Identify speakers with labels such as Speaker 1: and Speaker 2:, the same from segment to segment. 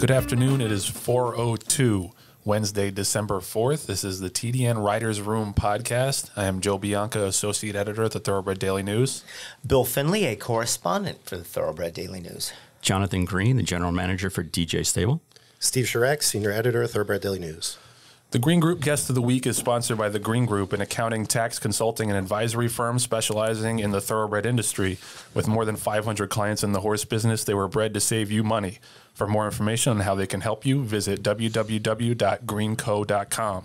Speaker 1: Good afternoon. It is 4:02, Wednesday, December 4th. This is the TDN Writers Room podcast. I am Joe Bianca, Associate Editor at the Thoroughbred Daily News.
Speaker 2: Bill Finley, a correspondent for the Thoroughbred Daily News.
Speaker 3: Jonathan Green, the General Manager for DJ Stable.
Speaker 4: Steve Sherack, Senior Editor, Thoroughbred Daily News.
Speaker 1: The Green Group Guest of the Week is sponsored by the Green Group, an accounting, tax, consulting, and advisory firm specializing in the thoroughbred industry. With more than 500 clients in the horse business, they were bred to save you money. For more information on how they can help you, visit www.greenco.com.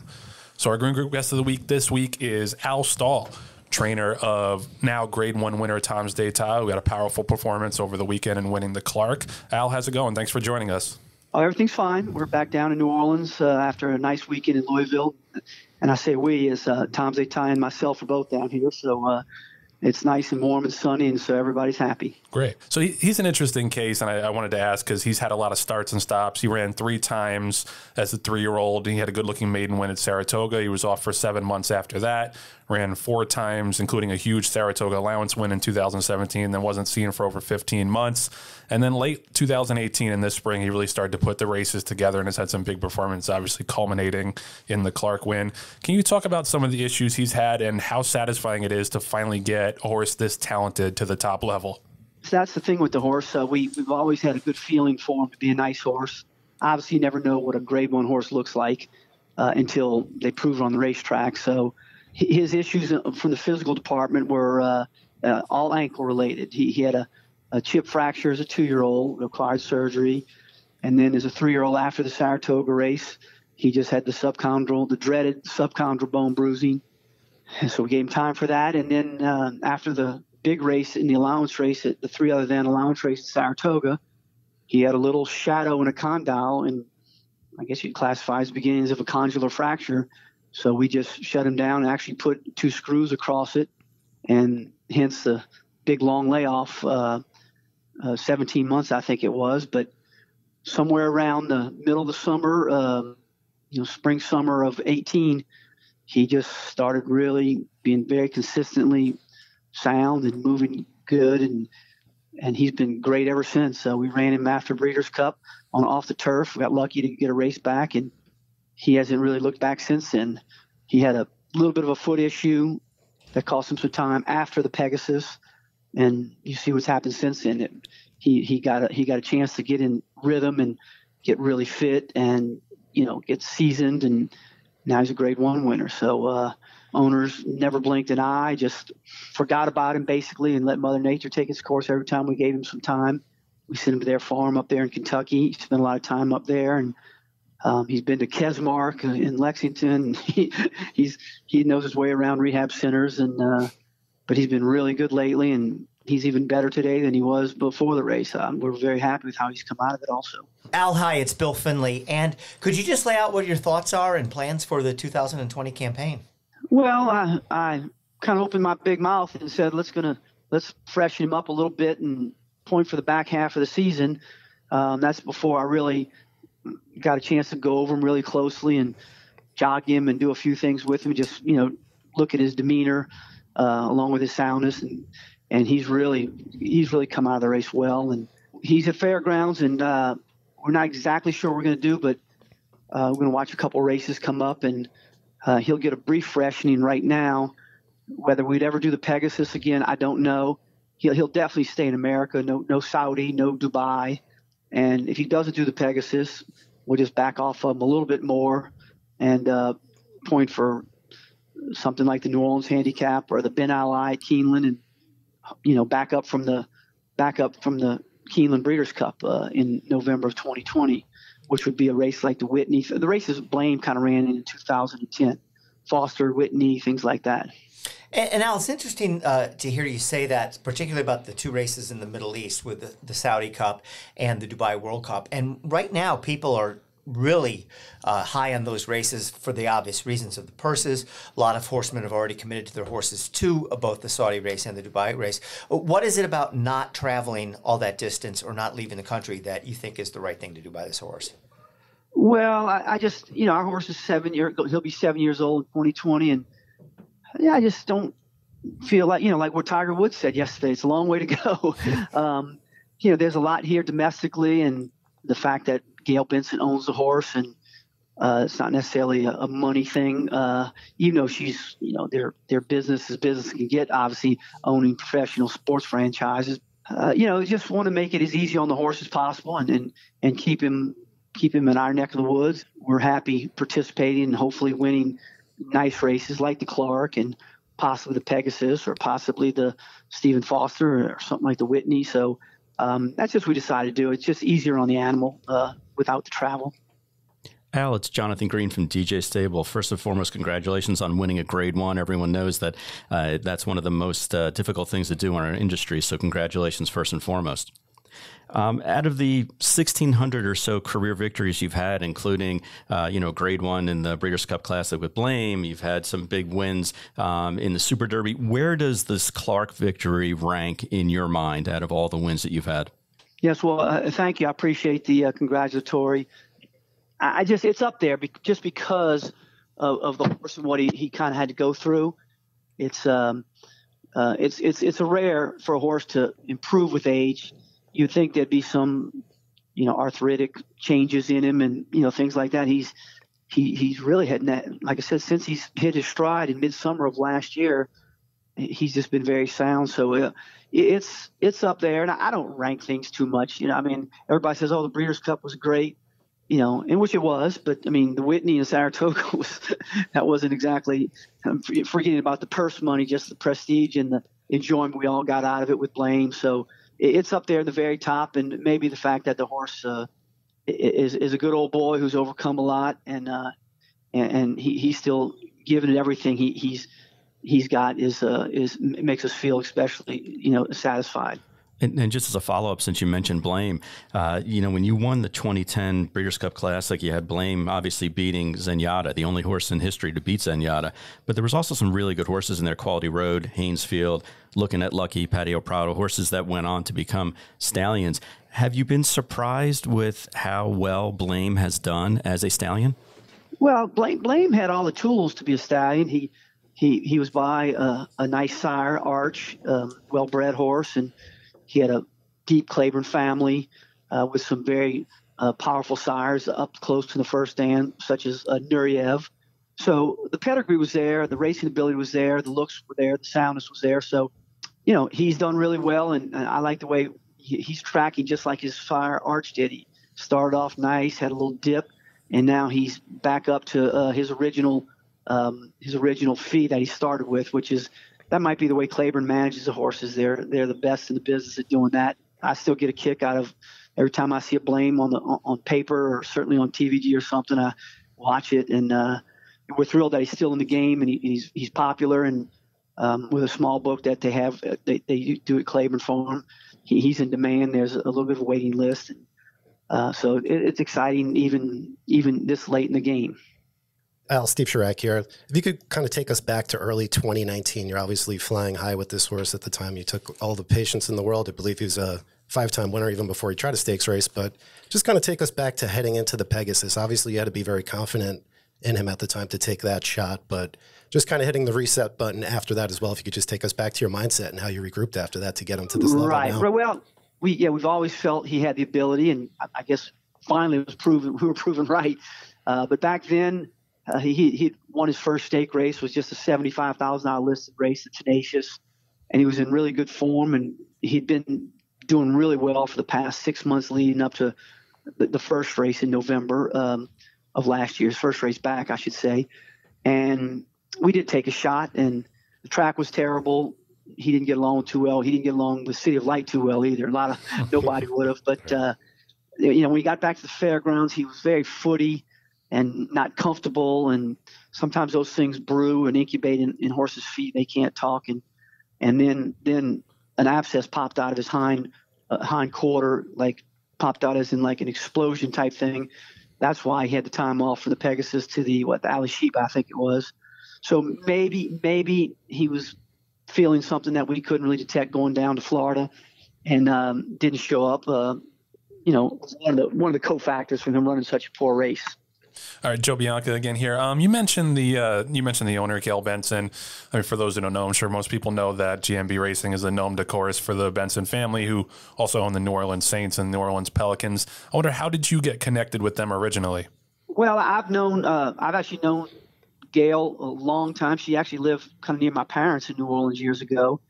Speaker 1: So our Green Group Guest of the Week this week is Al Stahl, trainer of now Grade 1 winner Tom's Day Tahoe, who had a powerful performance over the weekend in winning the Clark. Al, how's it going? Thanks for joining us.
Speaker 5: Oh, everything's fine. We're back down in New Orleans after a nice weekend in Louisville. And I say we, as Tom's Day Ty and myself are both down here. So it's nice and warm and sunny, and so everybody's happy.
Speaker 1: Great. So he's an interesting case, and I wanted to ask because he's had a lot of starts and stops. He ran 3 times as a 3-year-old. He had a good-looking maiden win at Saratoga. He was off for 7 months after that. Ran 4 times, including a huge Saratoga allowance win in 2017, then wasn't seen for over 15 months. And then late 2018 and this spring, he really started to put the races together and has had some big performance, obviously culminating in the Clark win. Can you talk about some of the issues he's had and how satisfying it is to finally get a horse this talented to the top level?
Speaker 5: So that's the thing with the horse. We've always had a good feeling for him to be a nice horse. Obviously, you never know what a Grade 1 horse looks like until they prove it on the racetrack. So his issues from the physical department were all ankle related. He had a chip fracture as a 2-year-old, required surgery. And then as a 3-year-old after the Saratoga race, he just had the dreaded subchondral bone bruising. And so we gave him time for that. And then after the big race in the allowance race, at the 3 other than allowance race at Saratoga, he had a little shadow in a condyle, and I guess you'd classify as beginnings of a condylar fracture. So we just shut him down and actually put 2 screws across it, and hence the big long layoff, 17 months I think it was. But somewhere around the middle of the summer, spring, summer of 18, he just started really being very consistently sound and moving good, and he's been great ever since. We ran him after Breeders' Cup off the turf. We got lucky to get a race back, and he hasn't really looked back since then. He had a little bit of a foot issue that cost him some time after the Pegasus, and you see what's happened since then. He got a chance to get in rhythm and get really fit and get seasoned, and now he's a Grade 1 winner. So owners never blinked an eye, just forgot about him basically and let Mother Nature take its course every time we gave him some time. We sent him to their farm up there in Kentucky. He spent a lot of time up there, and he's been to Kesmark in Lexington. He knows his way around rehab centers, and but he's been really good lately, and he's even better today than he was before the race. We're very happy with how he's come out of it also.
Speaker 2: Al, hi, it's Bill Finley. And could you just lay out what your thoughts are and plans for the 2020 campaign?
Speaker 5: Well, I kind of opened my big mouth and said, let's freshen him up a little bit and point for the back half of the season. That's before I really got a chance to go over him really closely and jog him and do a few things with him, just, look at his demeanor along with his soundness. And he's really come out of the race well. And he's at Fairgrounds, and we're not exactly sure what we're going to do, but we're going to watch a couple races come up, and he'll get a brief freshening right now. Whether we'd ever do the Pegasus again, I don't know. He'll definitely stay in America. No Saudi, no Dubai. And if he doesn't do the Pegasus, we'll just back off of him a little bit more and point for something like the New Orleans Handicap or the Ben Ali at Keeneland, and back up from the Keeneland Breeders' Cup in November of 2020, which would be a race like the Whitney. The races Blame kind of ran in 2010, Foster, Whitney, things like that.
Speaker 2: And Al, it's interesting to hear you say that, particularly about the 2 races in the Middle East with the Saudi Cup and the Dubai World Cup. And right now, people are really high on those races for the obvious reasons of the purses. A lot of horsemen have already committed to their horses to both the Saudi race and the Dubai race. What is it about not traveling all that distance or not leaving the country that you think is the right thing to do by this horse?
Speaker 5: Well, I just, our horse is he'll be 7 years old in 2020, and I just don't feel like, like what Tiger Woods said yesterday, it's a long way to go. There's a lot here domestically, and the fact that Gail Benson owns the horse, and it's not necessarily a money thing, even though she's, their business is business can get, obviously owning professional sports franchises. Just want to make it as easy on the horse as possible and keep him in our neck of the woods. We're happy participating and hopefully winning nice races like the Clark and possibly the Pegasus or possibly the Stephen Foster or something like the Whitney. So that's just what we decided to do. It's just easier on the animal without the travel.
Speaker 3: Al, it's Jonathan Green from DJ Stable. First and foremost, congratulations on winning a Grade 1. Everyone knows that that's one of the most difficult things to do in our industry, so congratulations first and foremost. Out of the 1,600 or so career victories you've had, including, Grade 1 in the Breeders' Cup Classic with Blame, you've had some big wins in the Super Derby. Where does this Clark victory rank in your mind out of all the wins that you've had?
Speaker 5: Yes, well, thank you. I appreciate the congratulatory. It's up there just because of the horse and what he kind of had to go through. It's a rare for a horse to improve with age. You'd think there'd be some, arthritic changes in him and, things like that. He's really had that, like I said, since he's hit his stride in midsummer of last year, he's just been very sound. So it's up there, and I don't rank things too much. Everybody says, "Oh, the Breeders' Cup was great." In which it was, but the Whitney and Saratoga that wasn't exactly, forgetting about the purse money, just the prestige and the enjoyment we all got out of it with Blame. So it's up there at the very top, and maybe the fact that the horse is a good old boy who's overcome a lot, and he's still giving it everything he's got is makes us feel especially satisfied.
Speaker 3: And just as a follow-up, since you mentioned Blame, when you won the 2010 Breeders' Cup Classic, you had Blame obviously beating Zenyatta, the only horse in history to beat Zenyatta. But there was also some really good horses in there, Quality Road, Haynesfield, Looking at Lucky, Patio Prado, horses that went on to become stallions. Have you been surprised with how well Blame has done as a stallion? Well,
Speaker 5: Blame had all the tools to be a stallion. He was by a nice sire, Arch, well-bred horse, and he had a deep Claiborne family with some very powerful sires up close to the first stand, such as Nureyev. So the pedigree was there, the racing ability was there, the looks were there, the soundness was there. So, he's done really well, and I like the way he's tracking just like his sire Arch did. He started off nice, had a little dip, and now he's back up to his original fee that he started with, which is – that might be the way Claiborne manages the horses. They're the best in the business at doing that. I still get a kick out of every time I see a Blame on paper or certainly on TVG or something. I watch it, and we're thrilled that he's still in the game and he's popular. And with a small book that they have, they do at Claiborne for him. He's in demand. There's a little bit of a waiting list, so it's exciting even this late in the game.
Speaker 4: Al, Steve Sherack here. If you could kind of take us back to early 2019, you're obviously flying high with this horse at the time. You took all the patience in the world. I believe he was a 5-time winner even before he tried a stakes race. But just kind of take us back to heading into the Pegasus. Obviously, you had to be very confident in him at the time to take that shot. But just kind of hitting the reset button after that as well. If you could just take us back to your mindset and how you regrouped after that to get him to this level now.
Speaker 5: Right. Well, we've always felt he had the ability, and I guess finally it was proven. We were proven right. But back then, he won his first stake race, was just a $75,000 listed race at Tenacious, and he was in really good form, and he'd been doing really well for the past 6 months leading up to the first race in November of last year's first race back, I should say. And we did take a shot, and the track was terrible. He didn't get along too well. He didn't get along with City of Light too well either. Nobody would have. But, when he got back to the fairgrounds, he was very footy and not comfortable. And sometimes those things brew and incubate in horses' feet. They can't talk. And then an abscess popped out of his hind quarter, popped out as in like an explosion type thing. That's why he had the time off for the Pegasus to the Alley Sheep, I think it was. So maybe he was feeling something that we couldn't really detect going down to Florida, and didn't show up. One of the cofactors for him running such a poor race.
Speaker 1: All right, Joe Bianca again here. You mentioned the owner, Gail Benson. I mean, for those who don't know, I'm sure most people know that GMB Racing is a nom de chorus for the Benson family, who also own the New Orleans Saints and New Orleans Pelicans. I wonder, how did you get connected with them originally?
Speaker 5: Well, I've actually known Gail a long time. She actually lived kind of near my parents in New Orleans years ago.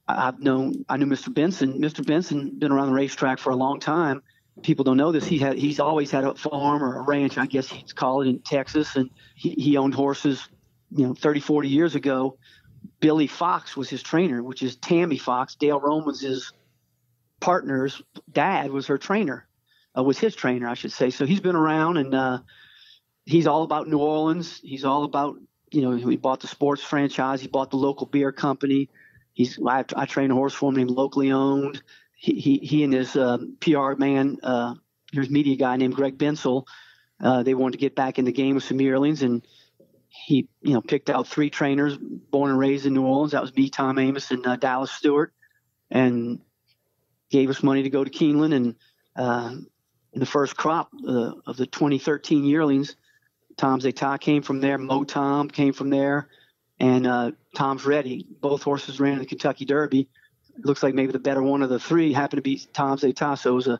Speaker 5: I knew Mr. Benson. Mr. Benson been around the racetrack for a long time. People don't know this. He's always had a farm or a ranch, I guess you'd call it, in Texas, and he owned horses, 30, 40 years ago. Billy Fox was his trainer, which is Tammy Fox. Dale Rome was his partner's dad, was her trainer, was his trainer, I should say. So he's been around, and he's all about New Orleans. He's all about, he bought the sports franchise. He bought the local beer company. I trained a horse for him named Locally Owned. He and his PR man, his media guy named Greg Bensel, they wanted to get back in the game with some yearlings, and he, picked out 3 trainers born and raised in New Orleans. That was me, Tom Amos, and Dallas Stewart, and gave us money to go to Keeneland. And in the first crop of the 2013 yearlings, Tom's Etat came from there. Mo Tom came from there, and Tom's Ready. Both horses ran in the Kentucky Derby. It looks like maybe the better one of the 3 happened to be Tom's Etat. So it was a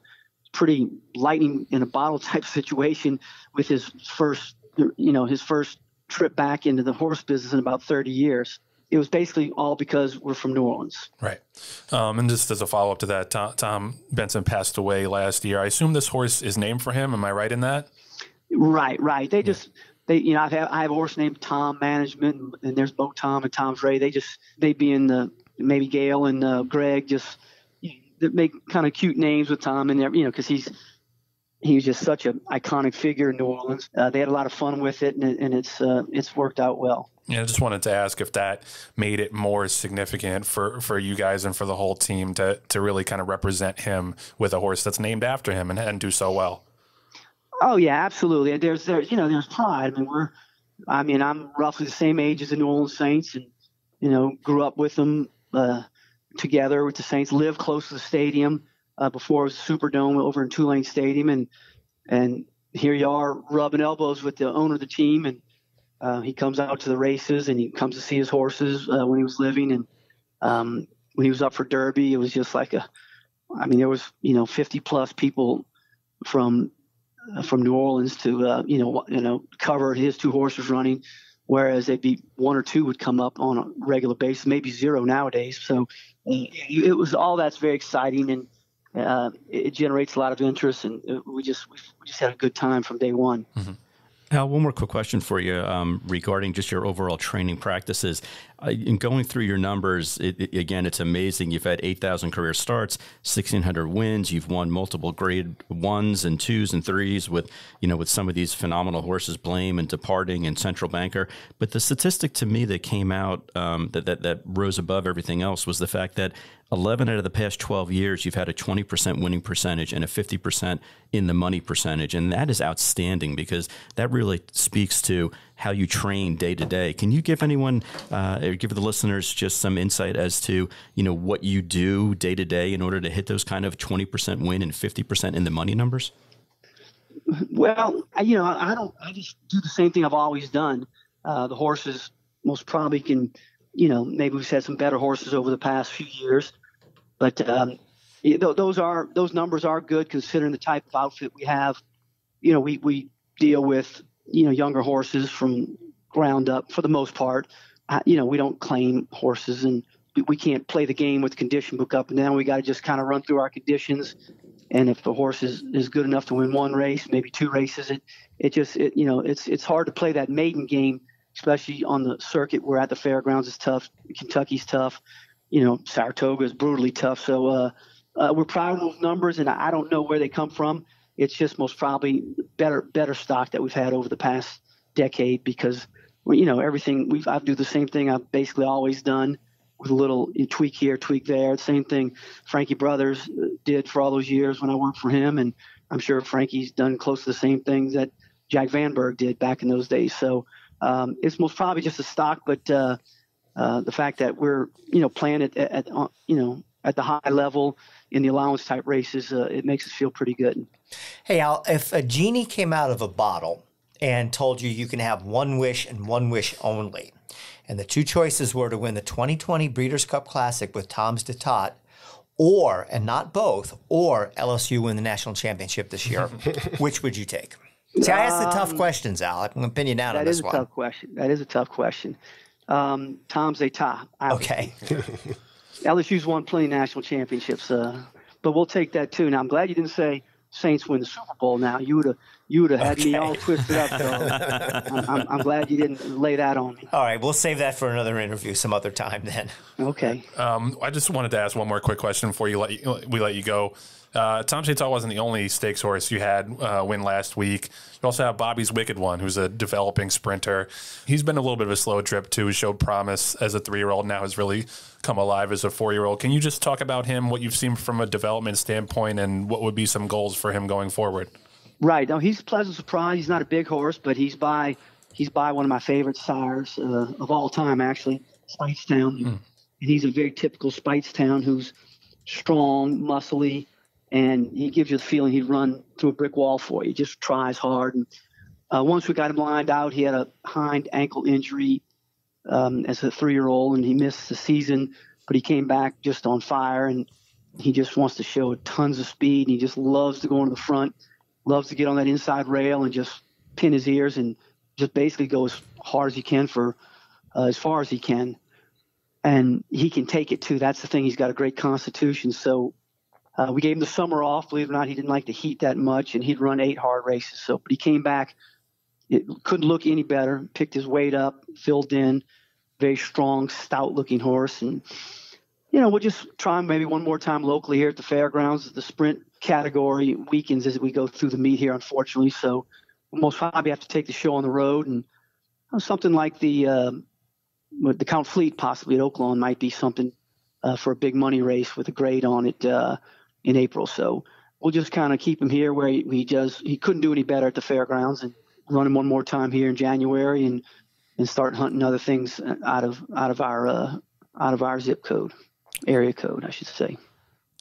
Speaker 5: pretty lightning in a bottle type situation with his first trip back into the horse business in about 30 years. It was basically all because we're from New Orleans.
Speaker 1: Right. And just as a follow-up to that, Tom Benson passed away last year. I assume this horse is named for him. Am I right in that?
Speaker 5: Right. I have a horse named Tom Management, and there's Bo Tom and Tom's Ray. They be in the, maybe Gail and Greg they make kind of cute names with Tom in there, because he was just such an iconic figure in New Orleans. They had a lot of fun with it, and it's worked out well.
Speaker 1: Yeah, I just wanted to ask if that made it more significant for you guys and for the whole team to really kind of represent him with a horse that's named after him and do so well.
Speaker 5: Oh yeah, absolutely. There's pride. I'm roughly the same age as the New Orleans Saints, and grew up with them together with the Saints. Lived close to the stadium before it was Superdome over in Tulane Stadium, and here you are rubbing elbows with the owner of the team, and he comes out to the races and he comes to see his horses when he was living, and when he was up for Derby, it was just like there was 50 plus people from New Orleans to cover his 2 horses running, whereas they'd be 1 or 2 would come up on a regular basis, maybe 0 nowadays. So it was all that's very exciting, and it generates a lot of interest, and we just had a good time from day one.
Speaker 3: Mm-hmm. Al, one more quick question for you regarding just your overall training practices. In going through your numbers, again, it's amazing. You've had 8,000 career starts, 1,600 wins. You've won multiple grade 1s and 2s and 3s with some of these phenomenal horses, Blame and Departing and Central Banker. But the statistic to me that came out that rose above everything else was the fact that 11 out of the past 12 years, you've had a 20% winning percentage and a 50% in the money percentage. And that is outstanding because that really speaks to how you train day to day. Can you give anyone, give the listeners just some insight as to, what you do day to day in order to hit those kind of 20% win and 50% in the money numbers?
Speaker 5: Well, I just do the same thing I've always done. The horses most probably can, maybe we've had some better horses over the past few years, but those numbers are good considering the type of outfit we have. We deal with, younger horses from ground up for the most part. We don't claim horses, and we can't play the game with the condition book up and down. We got to just kind of run through our conditions. And if the horse is good enough to win 1 race, maybe 2 races, it's hard to play that maiden game, especially on the circuit. We're at the fairgrounds. It's tough. Kentucky's tough. Saratoga is brutally tough. So we're proud of those numbers, and I don't know where they come from. It's just most probably better stock that we've had over the past decade because, everything I do the same thing I've basically always done with a little tweak here, tweak there. Same thing Frankie Brothers did for all those years when I worked for him, and I'm sure Frankie's done close to the same things that Jack Vanberg did back in those days. So it's most probably just a stock, but the fact that we're playing it at the high level in the allowance type races, it makes us feel pretty good.
Speaker 2: Hey Al, if a genie came out of a bottle and told you can have one wish and one wish only. And the two choices were to win the 2020 Breeders' Cup Classic with Tom's de Tot, or, and not both, or LSU win the national championship this year. Which would you take? See, I asked the tough questions, Al. I'm going to pin you down on this one.
Speaker 5: That is a tough question. That is a tough question. Tom's de Tot.
Speaker 2: Okay.
Speaker 5: LSU's won plenty of national championships, but we'll take that too. Now, I'm glad you didn't say Saints win the Super Bowl. Now, you would have had me all twisted up. So I'm glad you didn't lay that on me.
Speaker 2: All right, we'll save that for another interview some other time then.
Speaker 5: Okay.
Speaker 1: I just wanted to ask one more quick question before we let you go. Tom Chateau wasn't the only stakes horse you had win last week. You also have Bobby's Wicked One, who's a developing sprinter. He's been a little bit of a slow trip, too. He showed promise as a 3-year-old, now has really come alive as a 4-year-old. Can you just talk about him, what you've seen from a development standpoint, and what would be some goals for him going forward?
Speaker 5: Right. No, he's a pleasant surprise. He's not a big horse, but he's by one of my favorite sires of all time, actually, Spitestown. And he's a very typical Spitestown who's strong, muscly, and he gives you the feeling he'd run through a brick wall for you. He just tries hard. And once we got him lined out, he had a hind ankle injury as a 3-year-old, and he missed the season, but he came back just on fire, and he just wants to show tons of speed, and he just loves to go into the front, loves to get on that inside rail and just pin his ears and just basically go as hard as he can for as far as he can. And he can take it, too. That's the thing. He's got a great constitution, so we gave him the summer off. Believe it or not, he didn't like the heat that much, and he'd run 8 hard races. So, but he came back. It couldn't look any better. Picked his weight up, filled in. Very strong, stout-looking horse. And, we'll just try him maybe one more time locally here at the fairgrounds. The sprint category weakens as we go through the meet here, unfortunately. So we'll most probably have to take the show on the road. And something like the Count Fleet possibly at Oaklawn might be something for a big money race with a grade on it in April. So we'll just kind of keep him here where he couldn't do any better at the fairgrounds, and run him one more time here in January and start hunting other things out of our zip code, area code, I should say.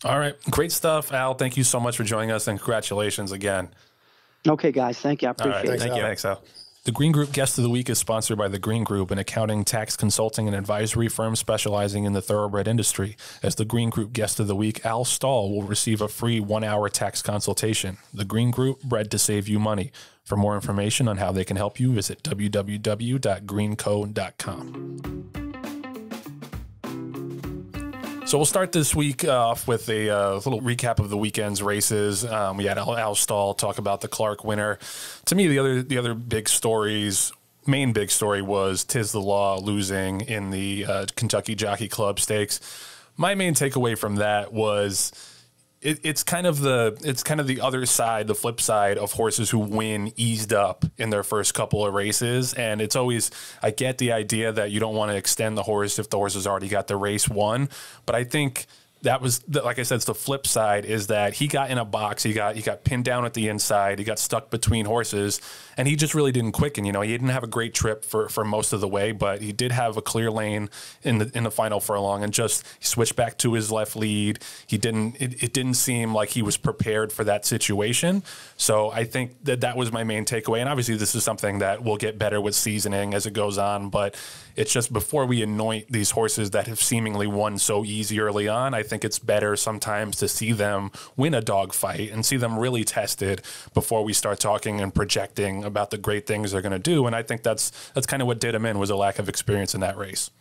Speaker 1: All right. Great stuff, Al. Thank you so much for joining us, and congratulations again.
Speaker 5: Okay, guys. Thank you. I appreciate it.
Speaker 1: Thank you. Thanks, Al. The Green Group Guest of the Week is sponsored by The Green Group, an accounting, tax consulting, and advisory firm specializing in the thoroughbred industry. As The Green Group Guest of the Week, Al Stahl will receive a free 1-hour tax consultation. The Green Group, bred to save you money. For more information on how they can help you, visit www.greenco.com. So we'll start this week off with a little recap of the weekend's races. We had Al Stahl talk about the Clark winner. To me, the other main big story was Tiz the Law losing in the Kentucky Jockey Club Stakes. My main takeaway from that was it's kind of the other side, the flip side of horses who win eased up in their first couple of races. And it's always, I get the idea that you don't want to extend the horse if the horse has already got the race won. But I think that was, like I said, it's the flip side, is that he got in a box. He got pinned down at the inside. He got stuck between horses, and he just really didn't quicken. He didn't have a great trip for most of the way, but he did have a clear lane in the final furlong, and just he switched back to his left lead. It didn't seem like he was prepared for that situation. So I think that was my main takeaway. And obviously this is something that will get better with seasoning as it goes on, but it's just before we anoint these horses that have seemingly won so easy early on, I think it's better sometimes to see them win a dog fight and see them really tested before we start talking and projecting about the great things they're going to do. And I think that's kind of what did him in, was a lack of experience in that race.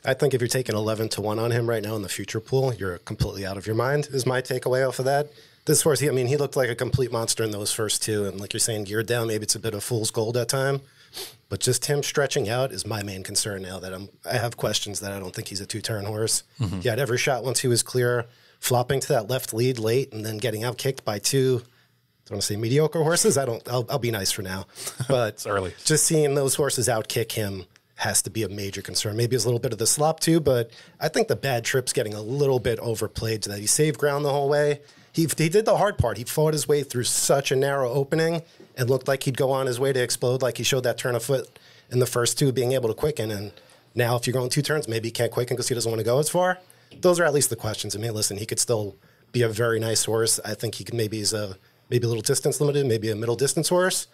Speaker 4: I think if you're taking 11-1 on him right now in the future pool, you're completely out of your mind, is my takeaway off of that. This horse, he looked like a complete monster in those first two. And like you're saying, geared down, maybe it's a bit of fool's gold at time. But just him stretching out is my main concern now, that I have questions that I don't think he's a two-turn horse. Mm-hmm. He had every shot once he was clear, flopping to that left lead late and then getting out-kicked by two, I don't want to say mediocre horses. I'll be nice for now. But
Speaker 1: it's early.
Speaker 4: Just seeing those horses out-kick him has to be a major concern. Maybe it's a little bit of the slop too, but I think the bad trip's getting a little bit overplayed, so that he saved ground the whole way. He did the hard part. He fought his way through such a narrow opening and looked like he'd go on his way to explode, like he showed that turn of foot in the first two, being able to quicken. And now if you're going two turns, maybe he can't quicken because he doesn't want to go as far. Those are at least the questions. Listen, he could still be a very nice horse. I think he could maybe a little distance limited, maybe a middle distance horse.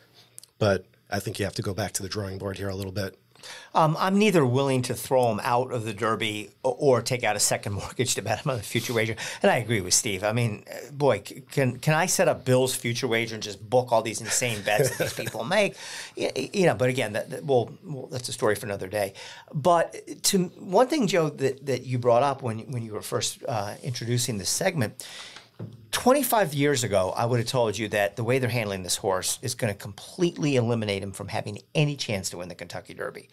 Speaker 4: But I think you have to go back to the drawing board here a little bit.
Speaker 2: I'm neither willing to throw him out of the Derby or take out a second mortgage to bet him on the future wager. And I agree with Steve. I mean, boy, can I set up Bill's future wager and just book all these insane bets that these people make? You know, but again, that's a story for another day. But to one thing, Joe, that you brought up when you were first introducing this segment, 25 years ago, I would have told you that the way they're handling this horse is going to completely eliminate him from having any chance to win the Kentucky Derby.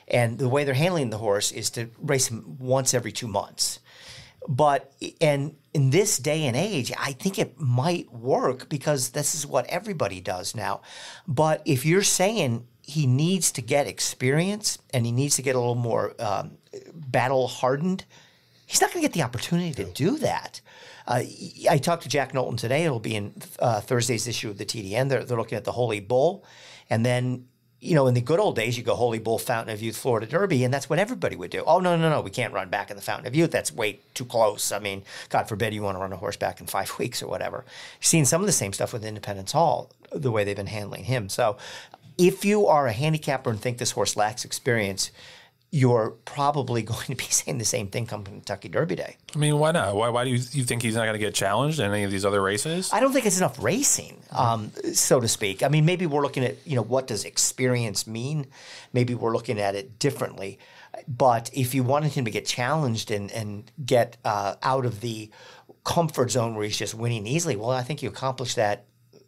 Speaker 2: And the way they're handling the horse is to race him once every 2 months. And in this day and age, I think it might work because this is what everybody does now. But if you're saying he needs to get experience and he needs to get a little more battle hardened, he's not going to get the opportunity to do that. I talked to Jack Knowlton today. It'll be in Thursday's issue of the TDN. They're looking at the Holy Bull. And then, you know, in the good old days, you go Holy Bull, Fountain of Youth, Florida Derby, and that's what everybody would do. Oh, no, we can't run back in the Fountain of Youth. That's way too close. I mean, God forbid you want to run a horse back in 5 weeks or whatever. You've seen some of the same stuff with Independence Hall, the way they've been handling him. So if you are a handicapper and think this horse lacks experience, you're probably going to be saying the same thing come Kentucky Derby Day.
Speaker 1: I mean, why not? Why do you think he's not going to get challenged in any of these other races?
Speaker 2: I don't think it's enough racing, so to speak. I mean, maybe we're looking at, you know, what does experience mean? Maybe we're looking at it differently. But if you wanted him to get challenged and get out of the comfort zone where he's just winning easily, well, I think you accomplished that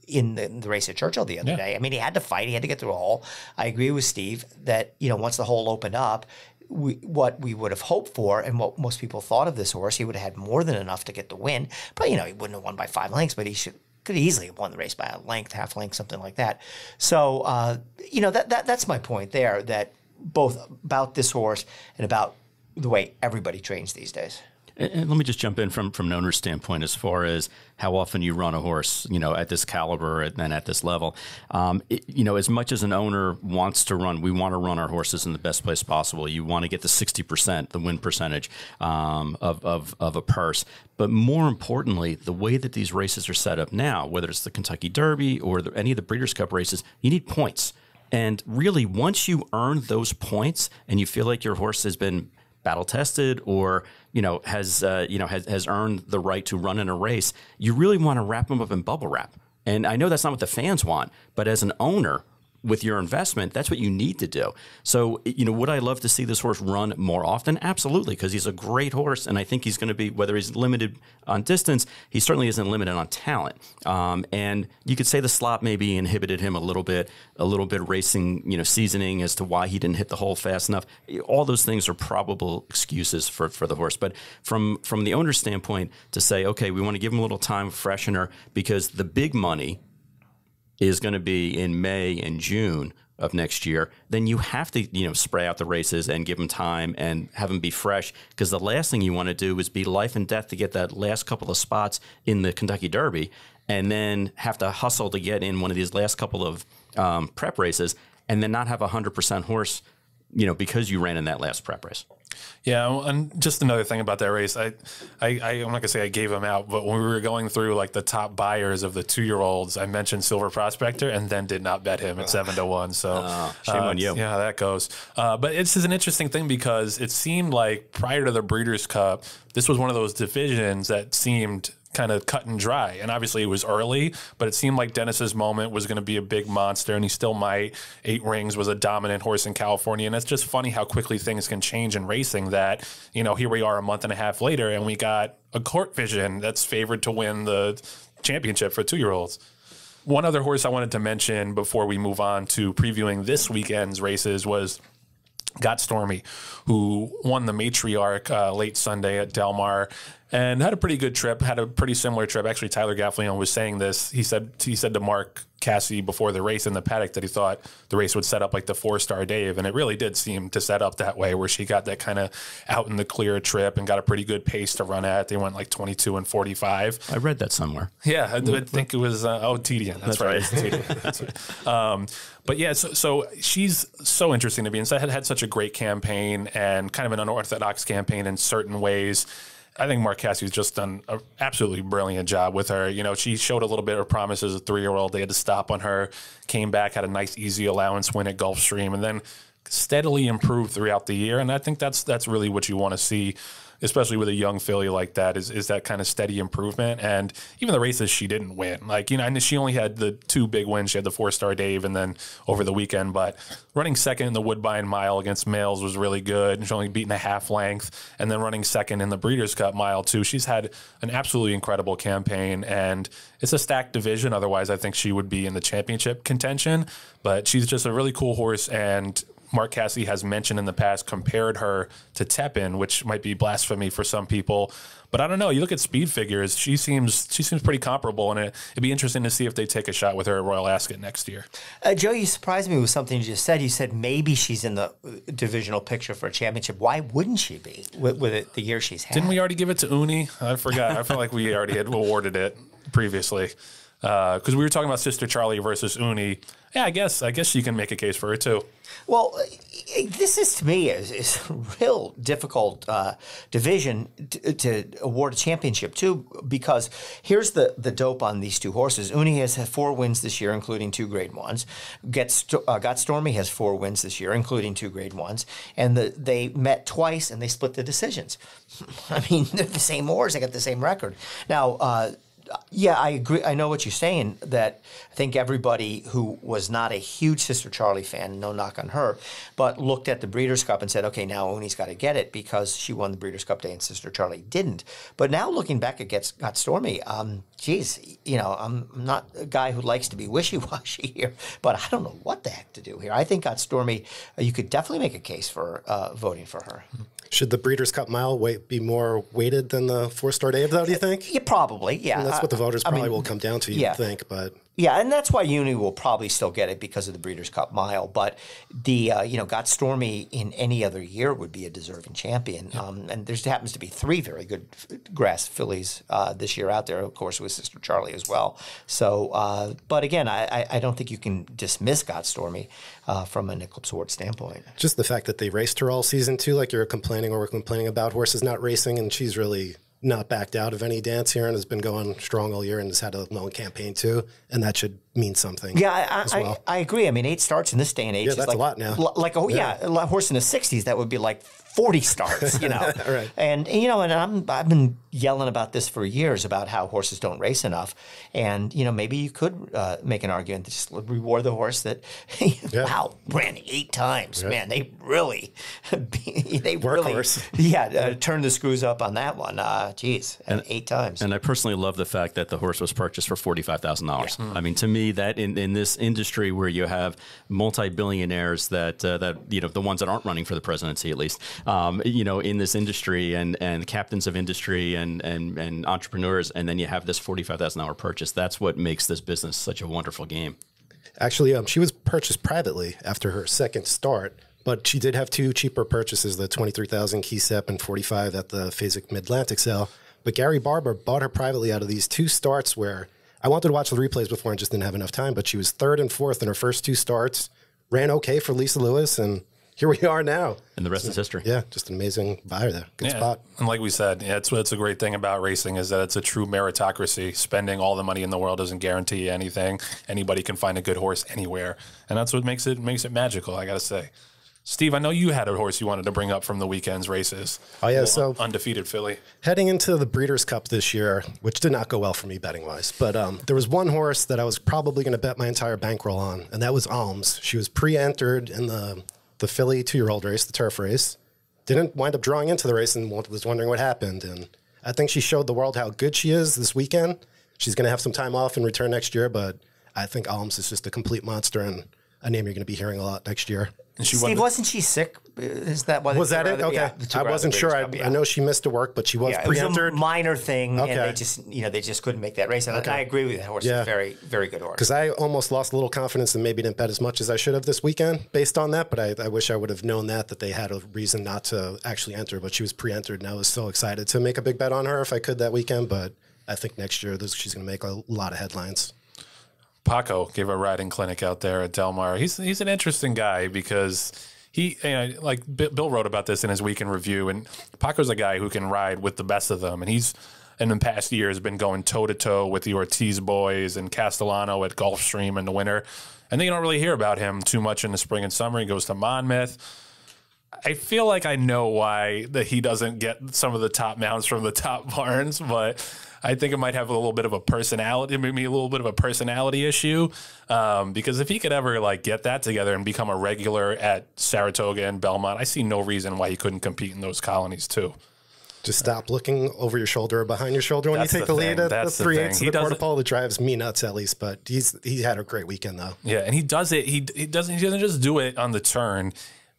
Speaker 2: in the race at Churchill the other day. I mean, he had to fight. He had to get through a hole. I agree with Steve that, you know, once the hole opened up, what we would have hoped for and what most people thought of this horse, he would have had more than enough to get the win. But, you know, he wouldn't have won by 5 lengths, but he could easily have won the race by a length, half length, something like that. So, you know, that's my point there, that both about this horse and about the way everybody trains these days.
Speaker 3: And let me just jump in from an owner's standpoint as far as how often you run a horse, you know, at this caliber and at this level. You know, as much as an owner wants to run, we want to run our horses in the best place possible. You want to get the 60%, the win percentage of a purse. But more importantly, the way that these races are set up now, whether it's the Kentucky Derby or any of the Breeders' Cup races, you need points. And really, once you earn those points and you feel like your horse has been battle tested or has earned the right to run in a race, you really want to wrap them up in bubble wrap. And I know that's not what the fans want, but as an owner with your investment, that's what you need to do. So, you know, would I love to see this horse run more often? Absolutely, because he's a great horse, and I think he's going to be, whether he's limited on distance, he certainly isn't limited on talent. And you could say the slop maybe inhibited him a little bit racing, you know, seasoning as to why he didn't hit the hole fast enough. All those things are probable excuses for the horse. But from the owner's standpoint, to say, okay, we want to give him a little time freshener because the big money is going to be in May and June of next year, then you have to, you know, spray out the races and give them time and have them be fresh, because the last thing you want to do is be life and death to get that last couple of spots in the Kentucky Derby and then have to hustle to get in one of these last couple of prep races and then not have a 100% horse, you know, because you ran in that last prep race.
Speaker 1: Yeah, and just another thing about that race, I'm not gonna say I gave him out, but when we were going through like the top buyers of the 2-year-olds, I mentioned Silver Prospector and then did not bet him at 7-1. So
Speaker 3: shame on you.
Speaker 1: Yeah, that goes. But it's an interesting thing because it seemed like prior to the Breeders' Cup, this was one of those divisions that seemed kind of cut and dry. And obviously it was early, but it seemed like Dennis's moment was going to be a big monster, and he still might. 8 Rings was a dominant horse in California. And it's just funny how quickly things can change in racing that, you know, here we are a month and a half later and we got a Court Vision that's favored to win the championship for 2-year-olds. One other horse I wanted to mention before we move on to previewing this weekend's races was Got Stormy, who won the Matriarch late Sunday at Del Mar and had a pretty good trip, had a pretty similar trip. Actually, Tyler Gaffalione was saying this. He said to Mark Cassidy before the race in the paddock that he thought the race would set up like the 4-Star Dave, and it really did seem to set up that way, where she got that kind of out in the clear trip and got a pretty good pace to run at. They went like 22 and 45.
Speaker 3: I read that somewhere.
Speaker 1: Yeah, I think it was TDN. That's right. TDN. That's right. But yeah, so she's so interesting to me, and so had such a great campaign and kind of an unorthodox campaign in certain ways. I think Mark Cassie's just done an absolutely brilliant job with her. You know, she showed a little bit of promise as a 3-year-old. They had to stop on her, came back, had a nice, easy allowance win at Gulfstream, and then steadily improved throughout the year. And I think that's really what you want to see, especially with a young filly like that, is that kind of steady improvement. And even the races she didn't win, like, you know, and she only had the 2 big wins. She had the 4-star Dave and then over the weekend, but running second in the Woodbine Mile against males was really good. She's only beaten a half length, and then running second in the Breeders' Cup Mile too. She's had an absolutely incredible campaign, and it's a stacked division. Otherwise, I think she would be in the championship contention, but she's just a really cool horse. And Mark Cassie has mentioned in the past, compared her to Tepin, which might be blasphemy for some people. But I don't know. You look at speed figures, she seems pretty comparable, and it'd be interesting to see if they take a shot with her at Royal Ascot next year.
Speaker 2: Joe, you surprised me with something you just said. You said maybe she's in the divisional picture for a championship. Why wouldn't she be with the year she's had?
Speaker 1: Didn't we already give it to Uni? I forgot. I felt like we already had awarded it previously. Because we were talking about Sister Charlie versus Uni. Yeah, I guess you can make a case for her too.
Speaker 2: Well, this is, to me, is a real difficult division to award a championship to, because here's the dope on these 2 horses. Uni has had 4 wins this year, including 2 Grade 1s. Got Stormy has 4 wins this year, including 2 Grade 1s. And they met twice, and they split the decisions. I mean, they're the same horse. They got the same record. Now, yeah, I agree. I know what you're saying, that I think everybody who was not a huge Sister Charlie fan, no knock on her, but looked at the Breeders' Cup and said, okay, now Uni's got to get it because she won the Breeders' Cup Day and Sister Charlie didn't. But now looking back at Got Stormy, geez, you know, I'm not a guy who likes to be wishy-washy here, but I don't know what the heck to do here. I think Got Stormy, you could definitely make a case for voting for her.
Speaker 4: Should the Breeders' Cup Mile be more weighted than the 4-star Dave, though, do you think?
Speaker 2: Yeah, probably, yeah.
Speaker 4: And that's what the voters probably will come down to, you'd think, but...
Speaker 2: Yeah, and that's why Uni will probably still get it because of the Breeders' Cup Mile. But the Got Stormy in any other year would be a deserving champion. Yeah. And there happens to be 3 very good grass fillies this year out there, of course, with Sister Charlie as well. So, but again, I don't think you can dismiss Got Stormy from an Eclipse Award standpoint.
Speaker 4: Just the fact that they raced her all season too, like we're complaining about horses not racing, and she's really not backed out of any dance here and has been going strong all year and has had a long campaign too, and that should mean something.
Speaker 2: Yeah, I agree. I mean, 8 starts in this day and age is
Speaker 4: that's
Speaker 2: like
Speaker 4: a lot now.
Speaker 2: A horse in the 60s that would be like 40 starts, you know.
Speaker 4: Right.
Speaker 2: And you know, and I've been yelling about this for years about how horses don't race enough, and you know, maybe you could make an argument to just reward the horse that wow, ran 8 times, man. They really turned the screws up on that one. Geez, and 8 times.
Speaker 3: And I personally love the fact that the horse was purchased for $45,000. I mean, to me, that in this industry where you have multi-billionaires that you know, the ones that aren't running for the presidency at least, you know, in this industry and captains of industry and entrepreneurs, and then you have this $45,000 purchase. That's what makes this business such a wonderful game.
Speaker 4: Actually, she was purchased privately after her second start, but she did have 2 cheaper purchases, the $23,000 Keysep and $45,000 at the Fasig Mid-Atlantic sale. But Gary Barber bought her privately out of these 2 starts where I wanted to watch the replays before and just didn't have enough time, but she was 3rd and 4th in her first 2 starts, ran okay for Lisa Lewis, and here we are now.
Speaker 3: And the rest is history.
Speaker 4: Yeah, just an amazing buyer there. Good spot.
Speaker 1: And like we said, it's a great thing about racing is that it's a true meritocracy. Spending all the money in the world doesn't guarantee anything. Anybody can find a good horse anywhere. And that's what makes it magical, I got to say. Steve, I know you had a horse you wanted to bring up from the weekend's races.
Speaker 4: Oh, yeah. So
Speaker 1: undefeated filly.
Speaker 4: Heading into the Breeders' Cup this year, which did not go well for me betting-wise, but there was one horse that I was probably going to bet my entire bankroll on, and that was Alms. She was pre-entered in the filly 2-year-old race, the turf race. Didn't wind up drawing into the race and was wondering what happened. And I think she showed the world how good she is this weekend. She's going to have some time off and return next year, but I think Alms is just a complete monster and a name you're going to be hearing a lot next year.
Speaker 1: And
Speaker 2: Steve, wasn't she sick? Is that why?
Speaker 4: Was that it? Okay, yeah, I wasn't sure. I know she missed a work, but she was pre-entered.
Speaker 2: It was a minor thing, and they just couldn't make that race. And I agree with you. That horse is a very, very good horse.
Speaker 4: Because I almost lost a little confidence and maybe didn't bet as much as I should have this weekend based on that. But I wish I would have known that they had a reason not to actually enter. But she was pre-entered, and I was so excited to make a big bet on her if I could that weekend. But I think next year she's going to make a lot of headlines.
Speaker 1: Paco gave a riding clinic out there at Del Mar. He's an interesting guy because like Bill wrote about this in his weekend review, and Paco's a guy who can ride with the best of them, and he's in the past years been going toe to toe with the Ortiz boys and Castellano at Gulfstream in the winter, and then you don't really hear about him too much in the spring and summer. He goes to Monmouth. I feel like I know why that he doesn't get some of the top mounts from the top barns, but I think it might have a little bit of a personality, maybe a little bit of a personality issue, because if he could ever like get that together and become a regular at Saratoga and Belmont, I see no reason why he couldn't compete in those colonies too.
Speaker 4: Just stop looking over your shoulder or behind your shoulder when you take the lead at the 3/8 of the quarter pole. That drives me nuts, at least. But he had a great weekend though.
Speaker 1: Yeah, and he does it. He doesn't just do it on the turn.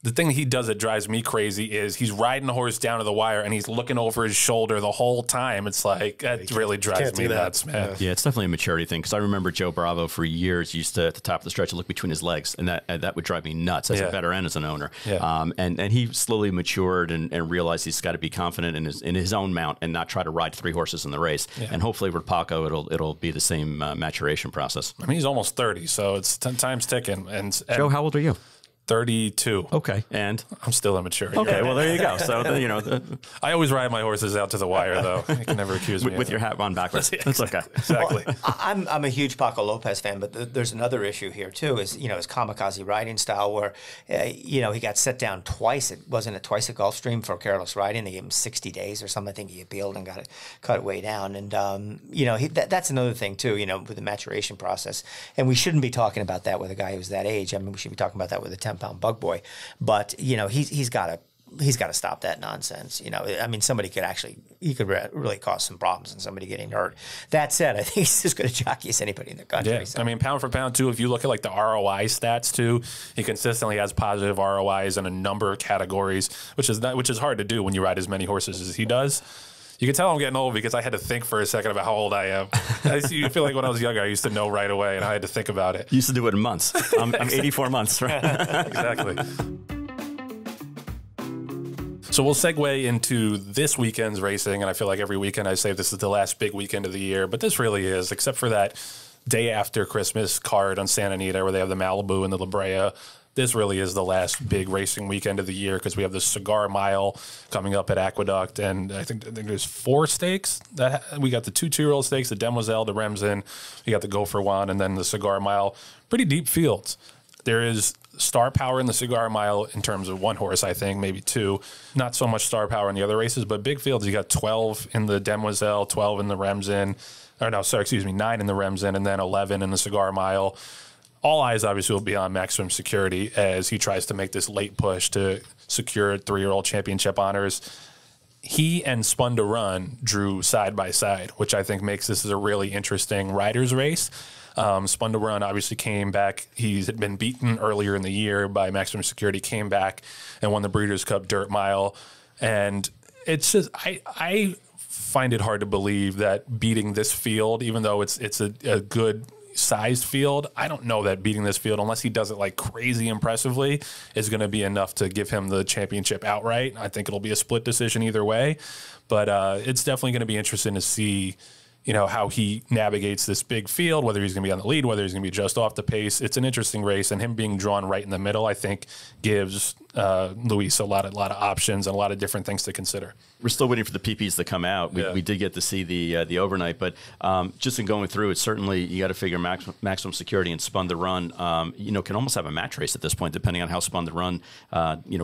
Speaker 1: The thing that he does that drives me crazy is he's riding the horse down to the wire and he's looking over his shoulder the whole time. It's like, that really drives me nuts, man.
Speaker 3: Yeah, it's definitely a maturity thing, because I remember Joe Bravo for years used to, at the top of the stretch, look between his legs, and that would drive me nuts as a veteran, as an owner.
Speaker 1: Yeah.
Speaker 3: And he slowly matured and realized he's got to be confident in his own mount and not try to ride 3 horses in the race. Yeah. And hopefully with Paco, it'll be the same maturation process.
Speaker 1: I mean, he's almost 30, so it's 10 times ticking. And
Speaker 3: Joe, how old are you?
Speaker 1: 32.
Speaker 3: Okay, and
Speaker 1: I'm still immature.
Speaker 3: Okay, well there you go. So
Speaker 1: I always ride my horses out to the wire, though. You can never accuse me
Speaker 3: with your hat on backwards. That's okay.
Speaker 1: Exactly.
Speaker 2: Well, I'm a huge Paco Lopez fan, but there's another issue here too. Is his kamikaze riding style, where he got set down twice. It wasn't twice at Gulfstream for careless riding. They gave him 60 days or something. I think he appealed and got it cut way down. And that's another thing too. With the maturation process, and we shouldn't be talking about that with a guy who's that age. I mean, we should be talking about that with a 10-pound bug boy. But he's got to stop that nonsense. I mean, he could really cause some problems and somebody getting hurt. That said, I think he's as good a jockey as anybody in the country.
Speaker 1: Yeah,
Speaker 2: so.
Speaker 1: I mean, pound for pound too. If you look at like the ROI stats too, he consistently has positive ROIs in a number of categories, which is hard to do when you ride as many horses as he does. You can tell I'm getting old because I had to think for a second about how old I am. I feel like when I was younger, I used to know right away, and I had to think about it.
Speaker 3: You used to do it in months. I'm 84 months, right?
Speaker 1: Exactly. So we'll segue into this weekend's racing, and I feel like every weekend I say this is the last big weekend of the year, but this really is, except for that day after Christmas card on Santa Anita where they have the Malibu and the La Brea. This really is the last big racing weekend of the year because we have the Cigar Mile coming up at Aqueduct, and I think there's 4 stakes. We got the 2-2-year-old stakes, the Demoiselle, the Remsen, we got the Gopher One, and then the Cigar Mile. Pretty deep fields. There is star power in the Cigar Mile in terms of 1 horse, I think, maybe 2. Not so much star power in the other races, but big fields. You got 12 in the Demoiselle, 12 in the Remsen, 9 in the Remsen, and then 11 in the Cigar Mile. All eyes obviously will be on Maximum Security as he tries to make this late push to secure 3-year-old championship honors. He and Spun to Run drew side by side, which I think makes this a really interesting riders race. Spun to Run obviously came back. He's been beaten earlier in the year by Maximum Security, came back and won the Breeders' Cup Dirt Mile. And it's just, I find it hard to believe that beating this field, even though it's a good sized field, I don't know that beating this field, unless he does it like crazy impressively, is going to be enough to give him the championship outright. I think it'll be a split decision either way, but it's definitely going to be interesting to see how he navigates this big field, whether he's going to be on the lead, whether he's going to be just off the pace. It's an interesting race, and him being drawn right in the middle, I think, gives Luis a lot of options and a lot of different things to consider.
Speaker 3: We're still waiting for the PPs to come out. We did get to see the overnight, but just in going through it, certainly you got to figure Maximum Security and Spun to Run, can almost have a match race at this point, depending on how Spun to Run,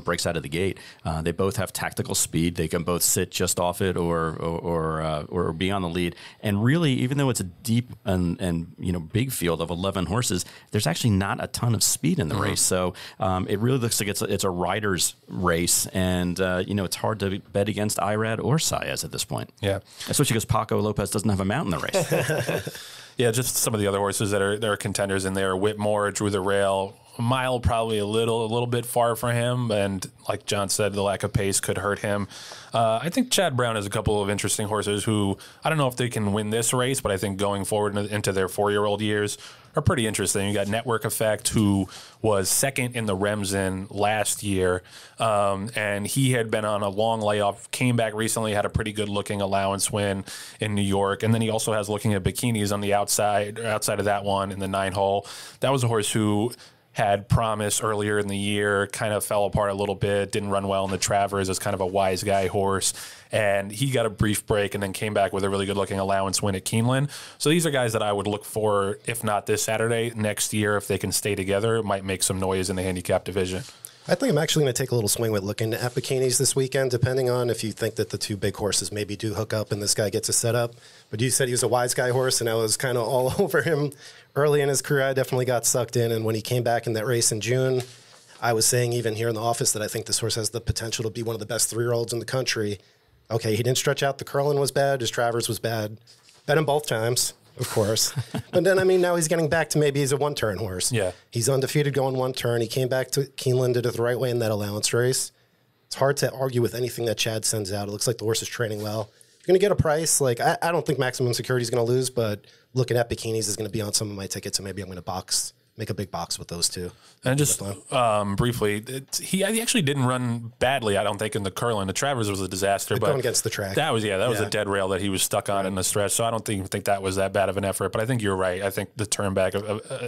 Speaker 3: breaks out of the gate. They both have tactical speed. They can both sit just off it or be on the lead. And really, even though it's a deep and big field of 11 horses, there's actually not a ton of speed in the race. So it really looks like it's a rider's race, and it's hard to bet against Irad or Saez at this point.
Speaker 1: Yeah,
Speaker 3: especially because Paco Lopez doesn't have a mount in the race.
Speaker 1: Yeah, just some of the other horses that are contenders in there. Whitmore drew the rail. A mile probably a little bit far for him, and like John said, the lack of pace could hurt him. I think Chad Brown has a couple of interesting horses who I don't know if they can win this race, but I think going forward into their 4-year-old years are pretty interesting. You got Network Effect, who was second in the Remsen last year, and he had been on a long layoff, came back recently, had a pretty good looking allowance win in New York, and then he also has Looking at Bikinis on the outside of that one in the 9 hole. That was a horse who had promise earlier in the year, kind of fell apart a little bit, didn't run well in the Travers as kind of a wise guy horse. And he got a brief break and then came back with a really good looking allowance win at Keeneland. So these are guys that I would look for, if not this Saturday, next year, if they can stay together, it might make some noise in the handicap division.
Speaker 4: I think I'm actually going to take a little swing with looking at bikinis this weekend, depending on if you think that the two big horses maybe do hook up and this guy gets a setup. But you said he was a wise guy horse, and I was kind of all over him early in his career. I definitely got sucked in, and when he came back in that race in June, I was saying even here in the office that I think this horse has the potential to be one of the best 3-year-olds in the country. Okay, he didn't stretch out. The Curlin was bad. His Travers was bad. Bet him both times, of course. But then, I mean, now he's getting back to maybe he's a one-turn horse.
Speaker 1: Yeah.
Speaker 4: He's undefeated going one turn. He came back to Keeneland, did it the right way in that allowance race. It's hard to argue with anything that Chad sends out. It looks like the horse is training well. You're going to get a price. Like, I don't think Maximum Security is going to lose, but looking at bikinis is going to be on some of my tickets, and maybe I'm going to make a big box with those two.
Speaker 1: And just briefly, he actually didn't run badly, I don't think, in the Curlin. The Travers was a disaster. But
Speaker 4: going against the track.
Speaker 1: That was a dead rail that he was stuck on in the stretch. So I don't think that was that bad of an effort. But I think you're right. I think the turn back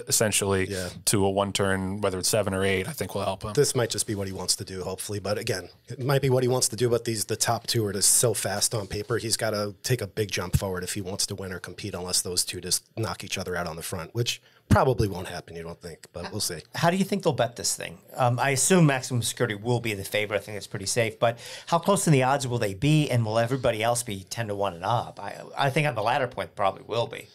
Speaker 1: essentially to a one turn, whether it's 7 or 8, I think will help him.
Speaker 4: This might just be what he wants to do, hopefully. But again, it might be what he wants to do. But the top two are just so fast on paper. He's got to take a big jump forward if he wants to win or compete, unless those two just knock each other out on the front, which probably won't happen, you don't think, but we'll see.
Speaker 2: How do you think they'll bet this thing? I assume Maximum Security will be the favorite. I think it's pretty safe. But how close in the odds will they be, and will everybody else be 10-1 and up? I think on the latter point probably will be.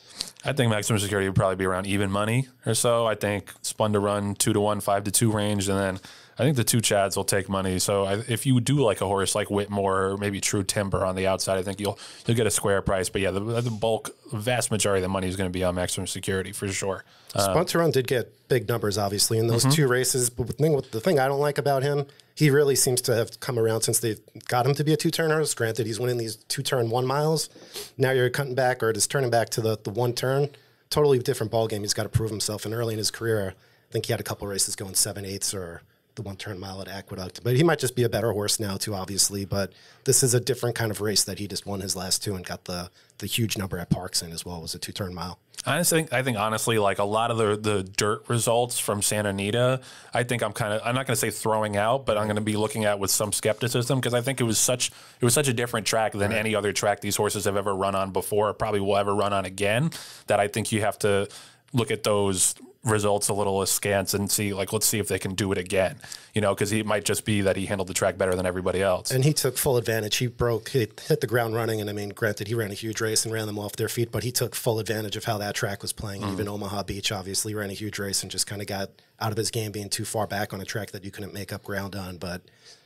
Speaker 1: I think Maximum Security would probably be around even money or so. I think Spun to Run 2-1, 5-2 range, and then I think the two Chads will take money. So if you do like a horse like Whitmore or maybe True Timber on the outside, I think you'll get a square price. But yeah, the vast majority of the money is going to be on Maximum Security for sure.
Speaker 4: Spun to Run did get big numbers, obviously, in those two races. But the thing I don't like about him, he really seems to have come around since they've got him to be a two-turn horse. Granted, he's winning these 2-turn 1 miles. Now you're cutting back or just turning back to the one turn. Totally different ballgame. He's got to prove himself. And early in his career, I think he had a couple races going 7/8 or the 1-turn mile at Aqueduct. But he might just be a better horse now, too, obviously. But this is a different kind of race that he just won his last two and got the huge number at Parks in as well. It was a 2-turn mile.
Speaker 1: I think honestly, like a lot of the dirt results from Santa Anita, I think I'm not going to say throwing out, but I'm going to be looking at with some skepticism because I think it was such a different track than any other track these horses have ever run on before, or probably will ever run on again, that I think you have to look at those results a little askance and see, like, let's see if they can do it again, because it might just be that he handled the track better than everybody else.
Speaker 4: And he took full advantage. He hit the ground running, and I mean, granted, he ran a huge race and ran them off their feet, but he took full advantage of how that track was playing. Even Omaha Beach obviously ran a huge race and just kind of got out of his game being too far back on a track that you couldn't make up ground on. But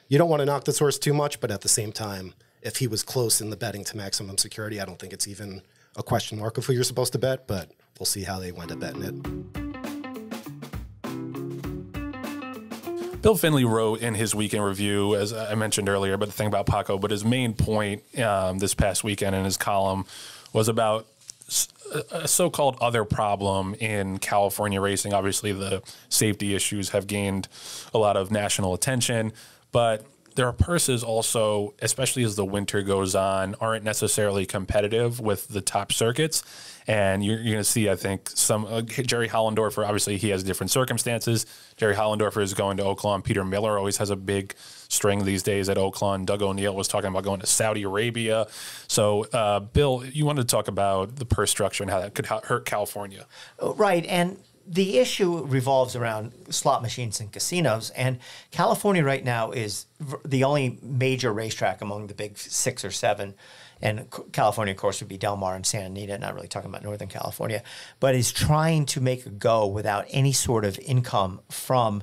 Speaker 4: you don't want to knock this horse too much, but at the same time, if he was close in the betting to Maximum Security, I don't think it's even a question mark of who you're supposed to bet, but we'll see how they wind up betting it.
Speaker 1: Bill Finley wrote in his weekend review, as I mentioned earlier, but the thing about Paco, but his main point this past weekend in his column was about a so-called other problem in California racing. Obviously, the safety issues have gained a lot of national attention, but there are purses also, especially as the winter goes on, aren't necessarily competitive with the top circuits. And you're going to see, I think, some Jerry Hollendorfer, obviously he has different circumstances. Jerry Hollendorfer is going to Oakland. Peter Miller always has a big string these days at Oakland. Doug O'Neill was talking about going to Saudi Arabia. So, Bill, you wanted to talk about the purse structure and how that could hurt California.
Speaker 2: Right. And the issue revolves around slot machines and casinos, and California right now is the only major racetrack among the big 6 or 7. And California, of course, would be Del Mar and Santa Anita, not really talking about Northern California, but is trying to make a go without any sort of income from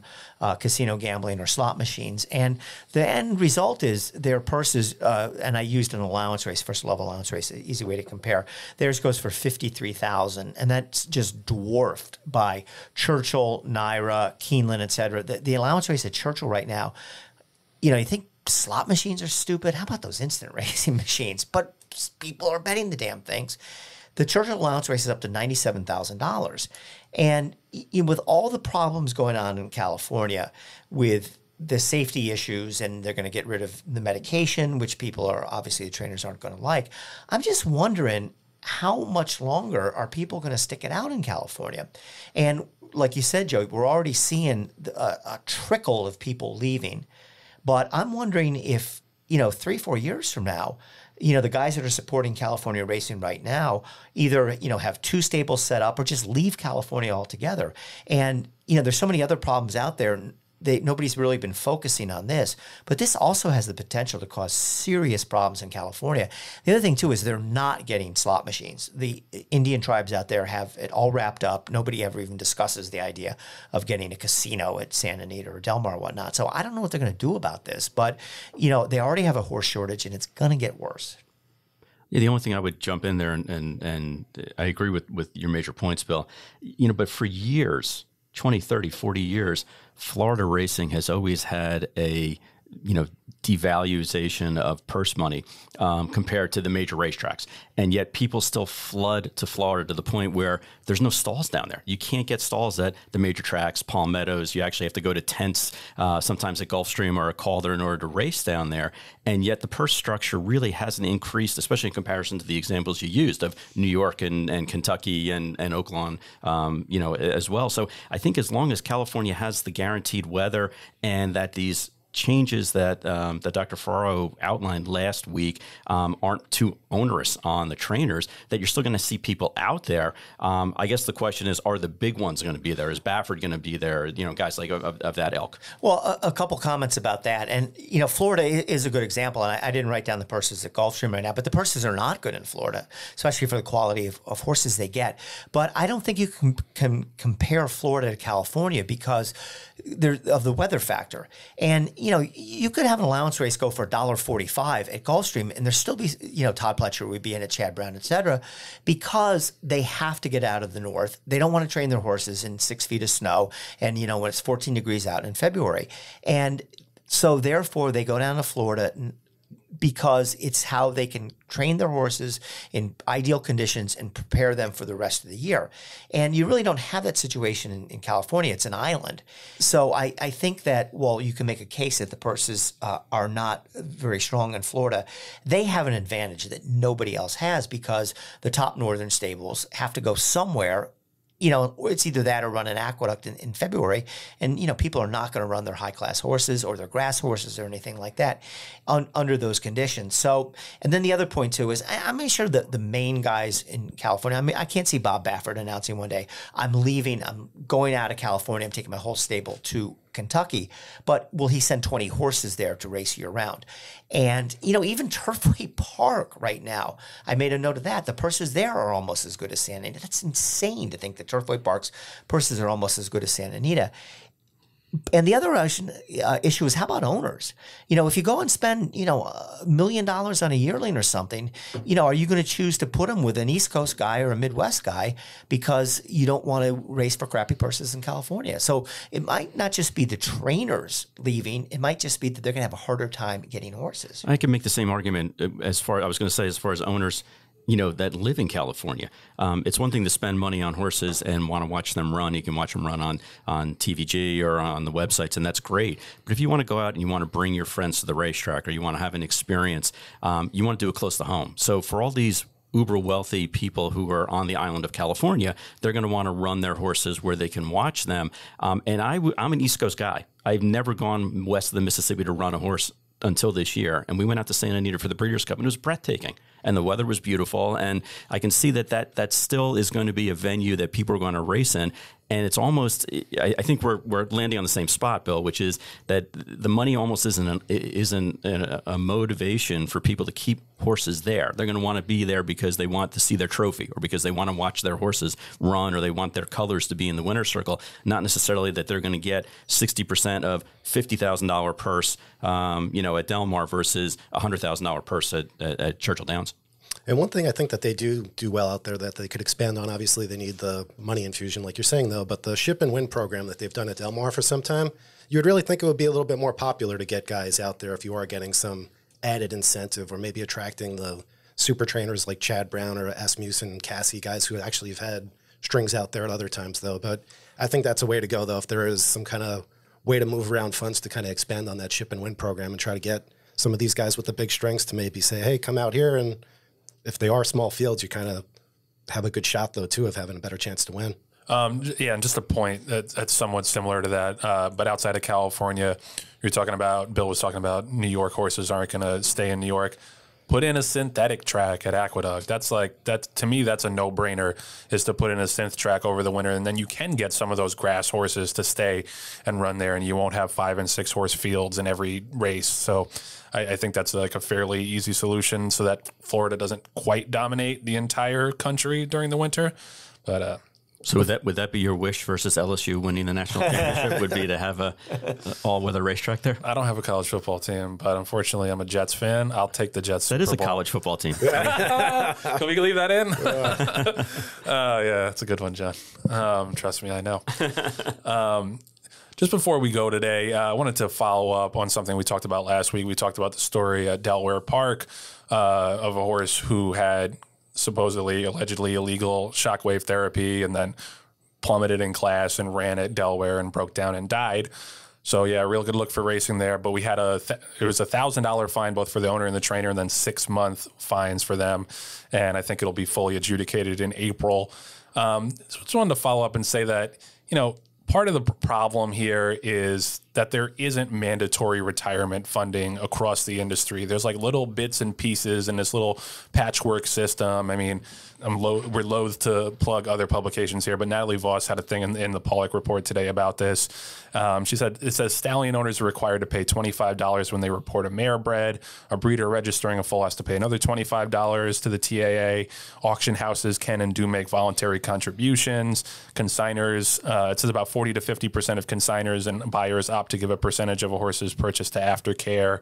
Speaker 2: casino gambling or slot machines. And the end result is their purses, and I used an allowance race, first level allowance race, an easy way to compare. Theirs goes for $53,000, and that's just dwarfed by Churchill, Naira, Keeneland, et cetera. The allowance race at Churchill right now, you think slot machines are stupid. How about those instant racing machines? But people are betting the damn things. The Churchill allowance race is up to $97,000. And with all the problems going on in California with the safety issues, and they're going to get rid of the medication, which people are, obviously the trainers aren't going to like. I'm just wondering, how much longer are people going to stick it out in California? And like you said, Joe, we're already seeing a trickle of people leaving. But I'm wondering if, 3-4 years from now, the guys that are supporting California racing right now either, have 2 stables set up or just leave California altogether. And, there's so many other problems out there. Nobody's really been focusing on this, but this also has the potential to cause serious problems in California. The other thing, too, is they're not getting slot machines. The Indian tribes out there have it all wrapped up. Nobody ever even discusses the idea of getting a casino at Santa Anita or Del Mar or whatnot. So I don't know what they're going to do about this, but, they already have a horse shortage, and it's going to get worse.
Speaker 3: Yeah, the only thing I would jump in there, and I agree with your major points, Bill, but for years, 20, 30, 40 years, Florida racing has always had a, devaluation of purse money compared to the major racetracks. And yet people still flood to Florida to the point where there's no stalls down there. You can't get stalls at the major tracks, Palm Meadows. You actually have to go to tents, sometimes at Gulfstream or a Calder in order to race down there. And yet the purse structure really hasn't increased, especially in comparison to the examples you used of New York and Kentucky and Oaklawn, as well. So I think as long as California has the guaranteed weather and that these changes that that Dr. Ferraro outlined last week aren't too onerous on the trainers, that you're still going to see people out there. I guess the question is, are the big ones going to be there? Is Baffert going to be there? Guys like of that ilk.
Speaker 2: Well, a couple comments about that. And, Florida is a good example. And I didn't write down the purses at Gulfstream right now, but the purses are not good in Florida, especially for the quality of horses they get. But I don't think you can compare Florida to California because of the weather factor. And, you could have an allowance race go for $1.45 at Gulfstream, and there's still be, Todd Pletcher would be in it, Chad Brown, et cetera, because they have to get out of the north. They don't want to train their horses in 6 feet of snow and, when it's 14 degrees out in February. And so therefore they go down to Florida because it's how they can train their horses in ideal conditions and prepare them for the rest of the year. And you really don't have that situation in California. It's an island. So I think that, you can make a case that the purses are not very strong in Florida. They have an advantage that nobody else has because the top northern stables have to go somewhere. It's either that or run an aqueduct in February. And, people are not going to run their high-class horses or their grass horses or anything like that under those conditions. So, and then the other point, too, is I'm sure that the main guys in California, I can't see Bob Baffert announcing one day, I'm leaving, I'm going out of California, I'm taking my whole stable to Kentucky, but will he send 20 horses there to race year round? And, even Turfway Park right now, I made a note of that. The purses there are almost as good as Santa Anita. That's insane to think that Turfway Park's purses are almost as good as Santa Anita. And the other issue is, how about owners? If you go and spend, $1 million on a yearling or something, are you going to choose to put them with an East Coast guy or a Midwest guy because you don't want to race for crappy purses in California? So it might not just be the trainers leaving. It might just be that they're going to have a harder time getting horses.
Speaker 3: I can make the same argument as far as owners, that live in California. It's one thing to spend money on horses and want to watch them run. You can watch them run on TVG or on the websites, and that's great. But if you want to go out and you want to bring your friends to the racetrack or you want to have an experience, you want to do it close to home. So for all these uber wealthy people who are on the island of California, they're going to want to run their horses where they can watch them. And I'm an East Coast guy. I've never gone west of the Mississippi to run a horse until this year. And we went out to Santa Anita for the Breeders' Cup, and it was breathtaking. And the weather was beautiful. And I can see that still is going to be a venue that people are going to race in. And it's almost, I think we're landing on the same spot, Bill, which is that the money almost isn't a motivation for people to keep horses there. They're going to want to be there because they want to see their trophy or because they want to watch their horses run or they want their colors to be in the winner's circle, not necessarily that they're going to get 60% of $50,000 purse, at Del Mar versus $100,000 purse at Churchill Downs.
Speaker 4: And one thing I think that they do well out there that they could expand on, obviously they need the money infusion like you're saying though, but the ship and win program that they've done at Del Mar for some time, you would really think it would be a little bit more popular to get guys out there if you are getting some added incentive or maybe attracting the super trainers like Chad Brown or Asmussen and Cassie, guys who actually have had strings out there at other times though. But I think that's a way to go though, if there is some kind of way to move around funds to kind of expand on that ship and win program and try to get some of these guys with the big strengths to maybe say, hey, come out here. And if they are small fields, you kind of have a good shot, though, too, of having a better chance to win.
Speaker 1: Yeah, and just a point that's somewhat similar to that, but outside of California, Bill was talking about New York horses aren't going to stay in New York. Put in a synthetic track at Aqueduct. To me, that's a no-brainer, is to put in a synth track over the winter, and then you can get some of those grass horses to stay and run there, and you won't have 5 and 6 horse fields in every race. So I think that's like a fairly easy solution so that Florida doesn't quite dominate the entire country during the winter. But
Speaker 3: so would that be your wish versus LSU winning the national championship? Would be to have a all-weather racetrack there?
Speaker 1: I don't have a college football team, but unfortunately, I'm a Jets fan. I'll take the Jets.
Speaker 3: That is a college football team.
Speaker 1: Can we leave that in? Yeah, that's a good one, John. Trust me, I know. Just before we go today, I wanted to follow up on something we talked about last week. We talked about the story at Delaware Park of a horse who had allegedly illegal shockwave therapy and then plummeted in class and ran at Delaware and broke down and died. So yeah, real good look for racing there. But we had it was $1,000 fine both for the owner and the trainer, and then 6-month fines for them. And I think it'll be fully adjudicated in April. So just wanted to follow up and say that, part of the problem here is that there isn't mandatory retirement funding across the industry. There's like little bits and pieces in this little patchwork system. I mean, we're loath to plug other publications here, but Natalie Voss had a thing in the Pollock report today about this. She said, it says stallion owners are required to pay $25 when they report a mare bred. A breeder registering a foal has to pay another $25 to the TAA. Auction houses can and do make voluntary contributions. Consigners, it says about 40 to 50% of consigners and buyers opt to give a percentage of a horse's purchase to aftercare.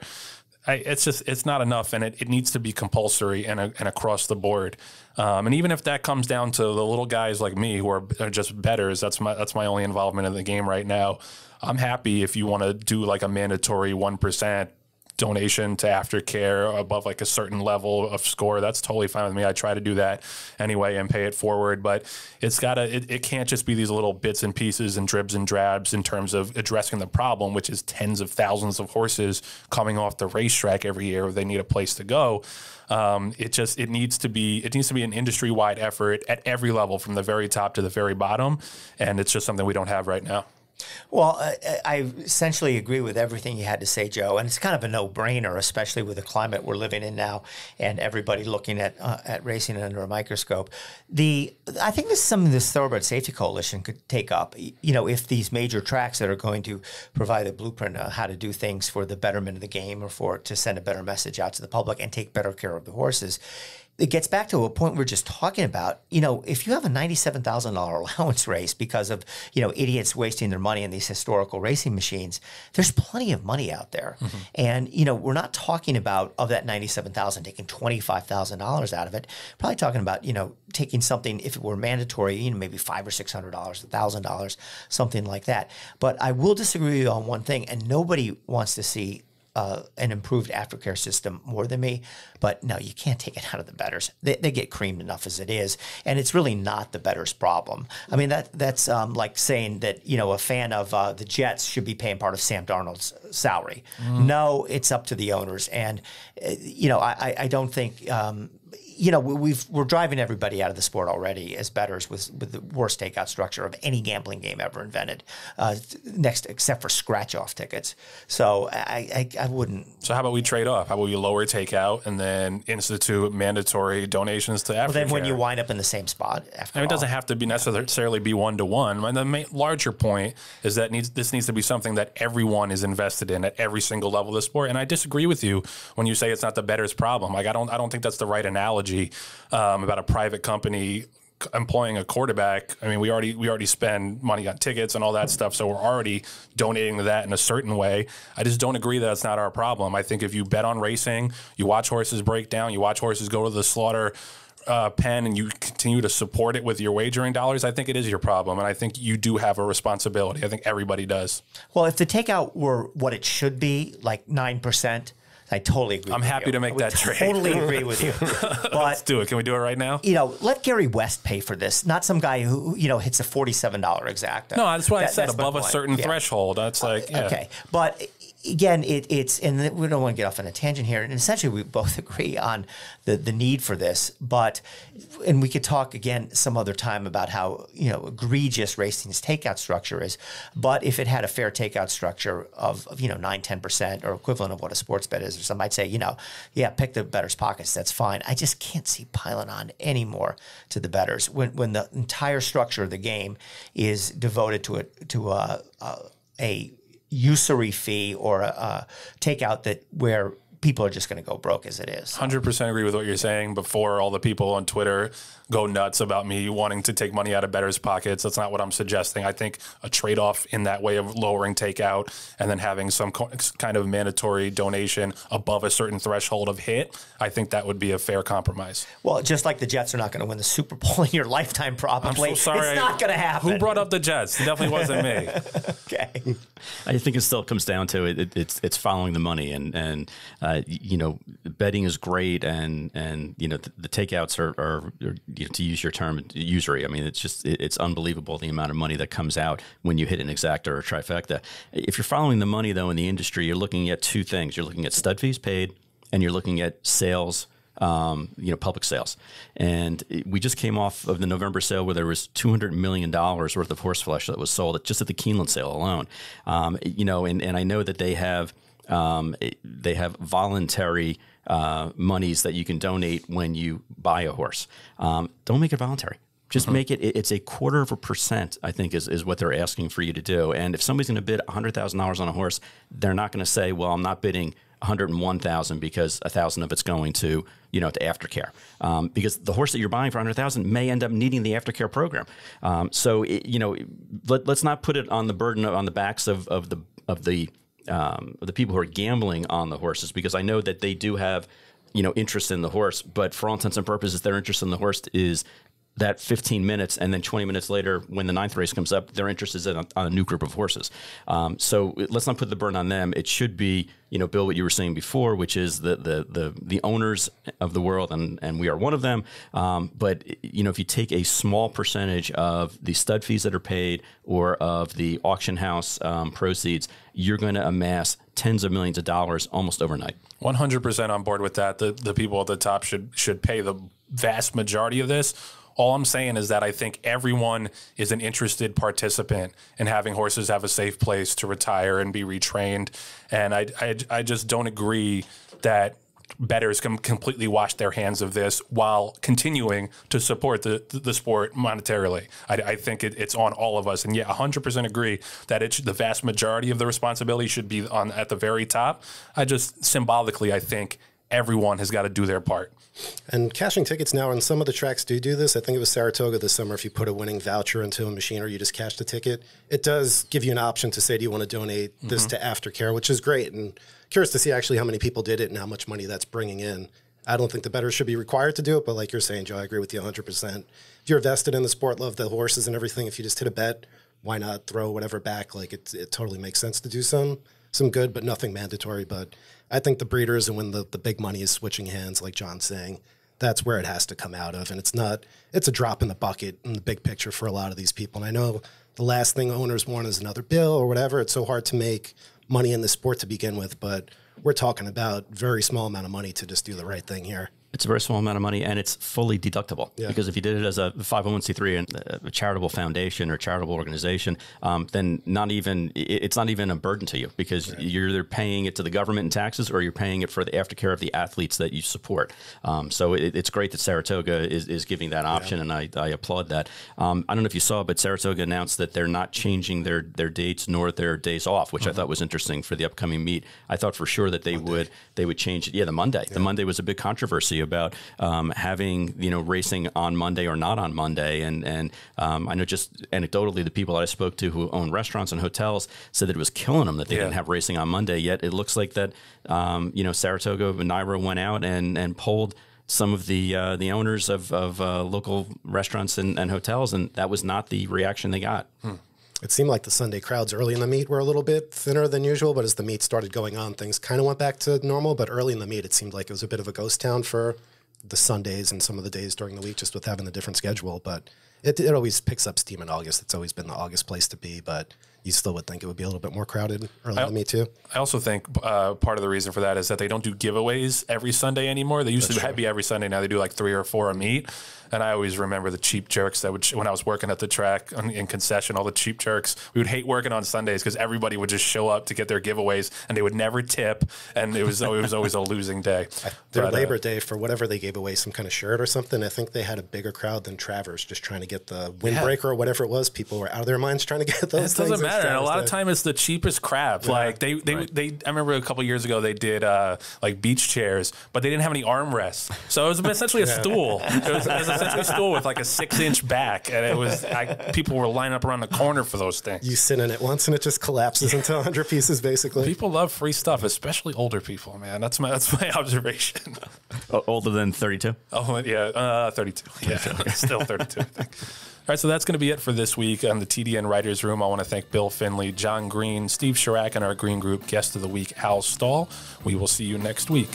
Speaker 1: It's not enough, and it needs to be compulsory and across the board. And even if that comes down to the little guys like me who are just bettors, that's my only involvement in the game right now. I'm happy if you want to do like a mandatory 1% donation to aftercare above like a certain level of score. That's totally fine with me. I try to do that anyway and pay it forward, but it can't just be these little bits and pieces and dribs and drabs in terms of addressing the problem, which is tens of thousands of horses coming off the racetrack every year. They need a place to go. It needs to be an industry-wide effort at every level, from the very top to the very bottom, and it's just something we don't have right now.
Speaker 2: Well, I essentially agree with everything you had to say, Joe, and it's kind of a no-brainer, especially with the climate we're living in now and everybody looking at racing under a microscope. I think this is something this Thoroughbred Safety Coalition could take up. If these major tracks that are going to provide a blueprint on how to do things for the betterment of the game or to send a better message out to the public and take better care of the horses. It gets back to a point we're just talking about. If you have a $97,000 allowance race because of, idiots wasting their money in these historical racing machines, there's plenty of money out there. Mm-hmm. And, we're not talking about, of that $97,000, taking $25,000 out of it. Probably talking about, taking something, if it were mandatory, maybe $500 or $600, $1,000, something like that. But I will disagree with you on one thing, and nobody wants to see an improved aftercare system more than me, but no, you can't take it out of the bettors. They get creamed enough as it is, and it's really not the bettors' problem. I mean, that's like saying that a fan of the Jets should be paying part of Sam Darnold's salary. No, it's up to the owners, and I don't think. We're driving everybody out of the sport already as bettors with the worst takeout structure of any gambling game ever invented, except for scratch-off tickets. So I wouldn't.
Speaker 1: So how about we trade off? How about we lower takeout and then institute mandatory donations to aftercare?
Speaker 2: Well, then when you wind up in the same spot after
Speaker 1: it doesn't have to be necessarily be one-to-one. And the larger point is that this needs to be something that everyone is invested in at every single level of the sport. And I disagree with you when you say it's not the bettor's problem. Like I don't think that's the right analogy. About a private company employing a quarterback. I mean, we already spend money on tickets and all that stuff, so we're already donating to that in a certain way. I just don't agree that it's not our problem. I think if you bet on racing, you watch horses break down, you watch horses go to the slaughter pen, and you continue to support it with your wagering dollars, I think it is your problem, and I think you do have a responsibility. I think everybody does.
Speaker 2: Well, if the takeout were what it should be, like 9%, I totally agree with you.
Speaker 1: I'm happy to make that trade.
Speaker 2: Totally agree with you. But,
Speaker 1: let's do it. Can we do it right now?
Speaker 2: Let Gary West pay for this, not some guy who, hits a $47 exacta.
Speaker 1: No, that's what I said, above a certain threshold. That's like, yeah.
Speaker 2: Okay. But, again, it's and we don't want to get off on a tangent here. And essentially, we both agree on the need for this. but we could talk again some other time about how egregious racing's takeout structure is. But if it had a fair takeout structure of 9-10% or equivalent of what a sports bet is, or some might say, yeah, pick the bettors' pockets. That's fine. I just can't see piling on any more to the bettors when the entire structure of the game is devoted to a usury fee or a takeout where people are just going to go broke as it is.
Speaker 1: 100% agree with what you're saying. Before all the people on Twitter go nuts about me wanting to take money out of bettors' pockets, that's not what I'm suggesting. I think a trade-off in that way of lowering takeout and then having some kind of mandatory donation above a certain threshold of hit, I think that would be a fair compromise.
Speaker 2: Well, just like the Jets are not going to win the Super Bowl in your lifetime, probably.
Speaker 1: I'm so sorry.
Speaker 2: It's not going to happen.
Speaker 1: Who brought up the Jets? It definitely wasn't me.
Speaker 2: Okay.
Speaker 3: I think it still comes down to it's following the money, and betting is great, and the takeouts are to use your term, usury. I mean, it's unbelievable the amount of money that comes out when you hit an exacta or a trifecta. If you're following the money though in the industry, you're looking at two things. You're looking at stud fees paid, and you're looking at sales. Public sales. And we just came off of the November sale where there was $200 million worth of horseflesh that was sold just at the Keeneland sale alone. And I know that they have voluntary monies that you can donate when you buy a horse. Don't make it voluntary. Just make it's 0.25%, I think, is what they're asking for you to do. And if somebody's going to bid $100,000 on a horse, they're not going to say, well, I'm not bidding $101,000 because $1,000 of it's going to to aftercare, because the horse that you're buying for $100,000 may end up needing the aftercare program. Let's not put it on the burden on the backs of the people who are gambling on the horses, because I know that they do have interest in the horse, but for all intents and purposes, their interest in the horse is that 15 minutes, and then 20 minutes later, when the 9th race comes up, their interest is on a new group of horses. So let's not put the burden on them. It should be, Bill, what you were saying before, which is the owners of the world, and we are one of them. But if you take a small percentage of the stud fees that are paid or of the auction house proceeds, you're going to amass tens of millions of dollars almost overnight.
Speaker 1: 100% on board with that. The people at the top should pay the vast majority of this. All I'm saying is that I think everyone is an interested participant in having horses have a safe place to retire and be retrained. And I just don't agree that bettors can completely wash their hands of this while continuing to support the sport monetarily. I think it's on all of us. And yeah, 100% agree that the vast majority of the responsibility should be at the very top. I just symbolically, I think everyone has got to do their part.
Speaker 4: And cashing tickets now on some of the tracks do this. I think it was Saratoga this summer. If you put a winning voucher into a machine or you just cash the ticket, it does give you an option to say, do you want to donate this to aftercare, which is great. And curious to see actually how many people did it and how much money that's bringing in. I don't think the bettors should be required to do it, but like you're saying, Joe, I agree with you 100%. If you're vested in the sport, love the horses and everything, if you just hit a bet, why not throw whatever back? Like it totally makes sense to do some good, but nothing mandatory. But I think the breeders, and when the big money is switching hands, like John's saying, that's where it has to come out of. And it's a drop in the bucket in the big picture for a lot of these people. And I know the last thing owners want is another bill or whatever. It's so hard to make money in the sport to begin with, but we're talking about very small amount of money to just do the right thing here.
Speaker 3: It's a very small amount of money, and it's fully deductible. Yeah. Because if you did it as a 501c3 and a charitable foundation or charitable organization, then it's not even a burden to you, because you're either paying it to the government in taxes or you're paying it for the aftercare of the athletes that you support. So it's great that Saratoga is giving that option, and I applaud that. I don't know if you saw, but Saratoga announced that they're not changing their dates nor their days off, which I thought was interesting for the upcoming meet. I thought for sure that they would change it. Yeah, the Monday. Yeah. The Monday was a big controversy about having racing on Monday or not on Monday, and I know just anecdotally the people that I spoke to who own restaurants and hotels said that it was killing them that they didn't have racing on Monday. Yet it looks like that Saratoga and NYRA went out and polled some of the owners of local restaurants and hotels, and that was not the reaction they got.
Speaker 4: It seemed like the Sunday crowds early in the meet were a little bit thinner than usual, but as the meet started going on, things kind of went back to normal. But early in the meet, it seemed like it was a bit of a ghost town for the Sundays and some of the days during the week, just with having the different schedule. But it always picks up steam in August. It's always been the August place to be. But you still would think it would be a little bit more crowded early to meet too.
Speaker 1: I also think part of the reason for that is that they don't do giveaways every Sunday anymore. They used to be every Sunday. Now they do like 3 or 4 a meet. And I always remember the cheap jerks that would, when I was working at the track in concession, all the cheap jerks, we would hate working on Sundays because everybody would just show up to get their giveaways and they would never tip. And it was always a losing day.
Speaker 4: Their Labor Day, for whatever they gave away, some kind of shirt or something, I think they had a bigger crowd than Travers just trying to get the windbreaker or whatever it was. People were out of their minds trying to get those.
Speaker 1: It doesn't matter. And a lot of time it's the cheapest crap. Yeah. Like they I remember a couple years ago they did like beach chairs, but they didn't have any armrests. So it was essentially a stool. It was essentially a stool with like a 6-inch back, and it was people were lining up around the corner for those things.
Speaker 4: You sit in it once and it just collapses into 100 pieces, basically.
Speaker 1: People love free stuff, especially older people. Man, that's my observation.
Speaker 3: Older than 32?
Speaker 1: Oh yeah, 32. Yeah, still 32. I think. All right, so that's going to be it for this week on the TDN Writers Room. I want to thank Bill Finley, John Green, Steve Sherack, and our Green Group guest of the week, Al Stahl. We will see you next week.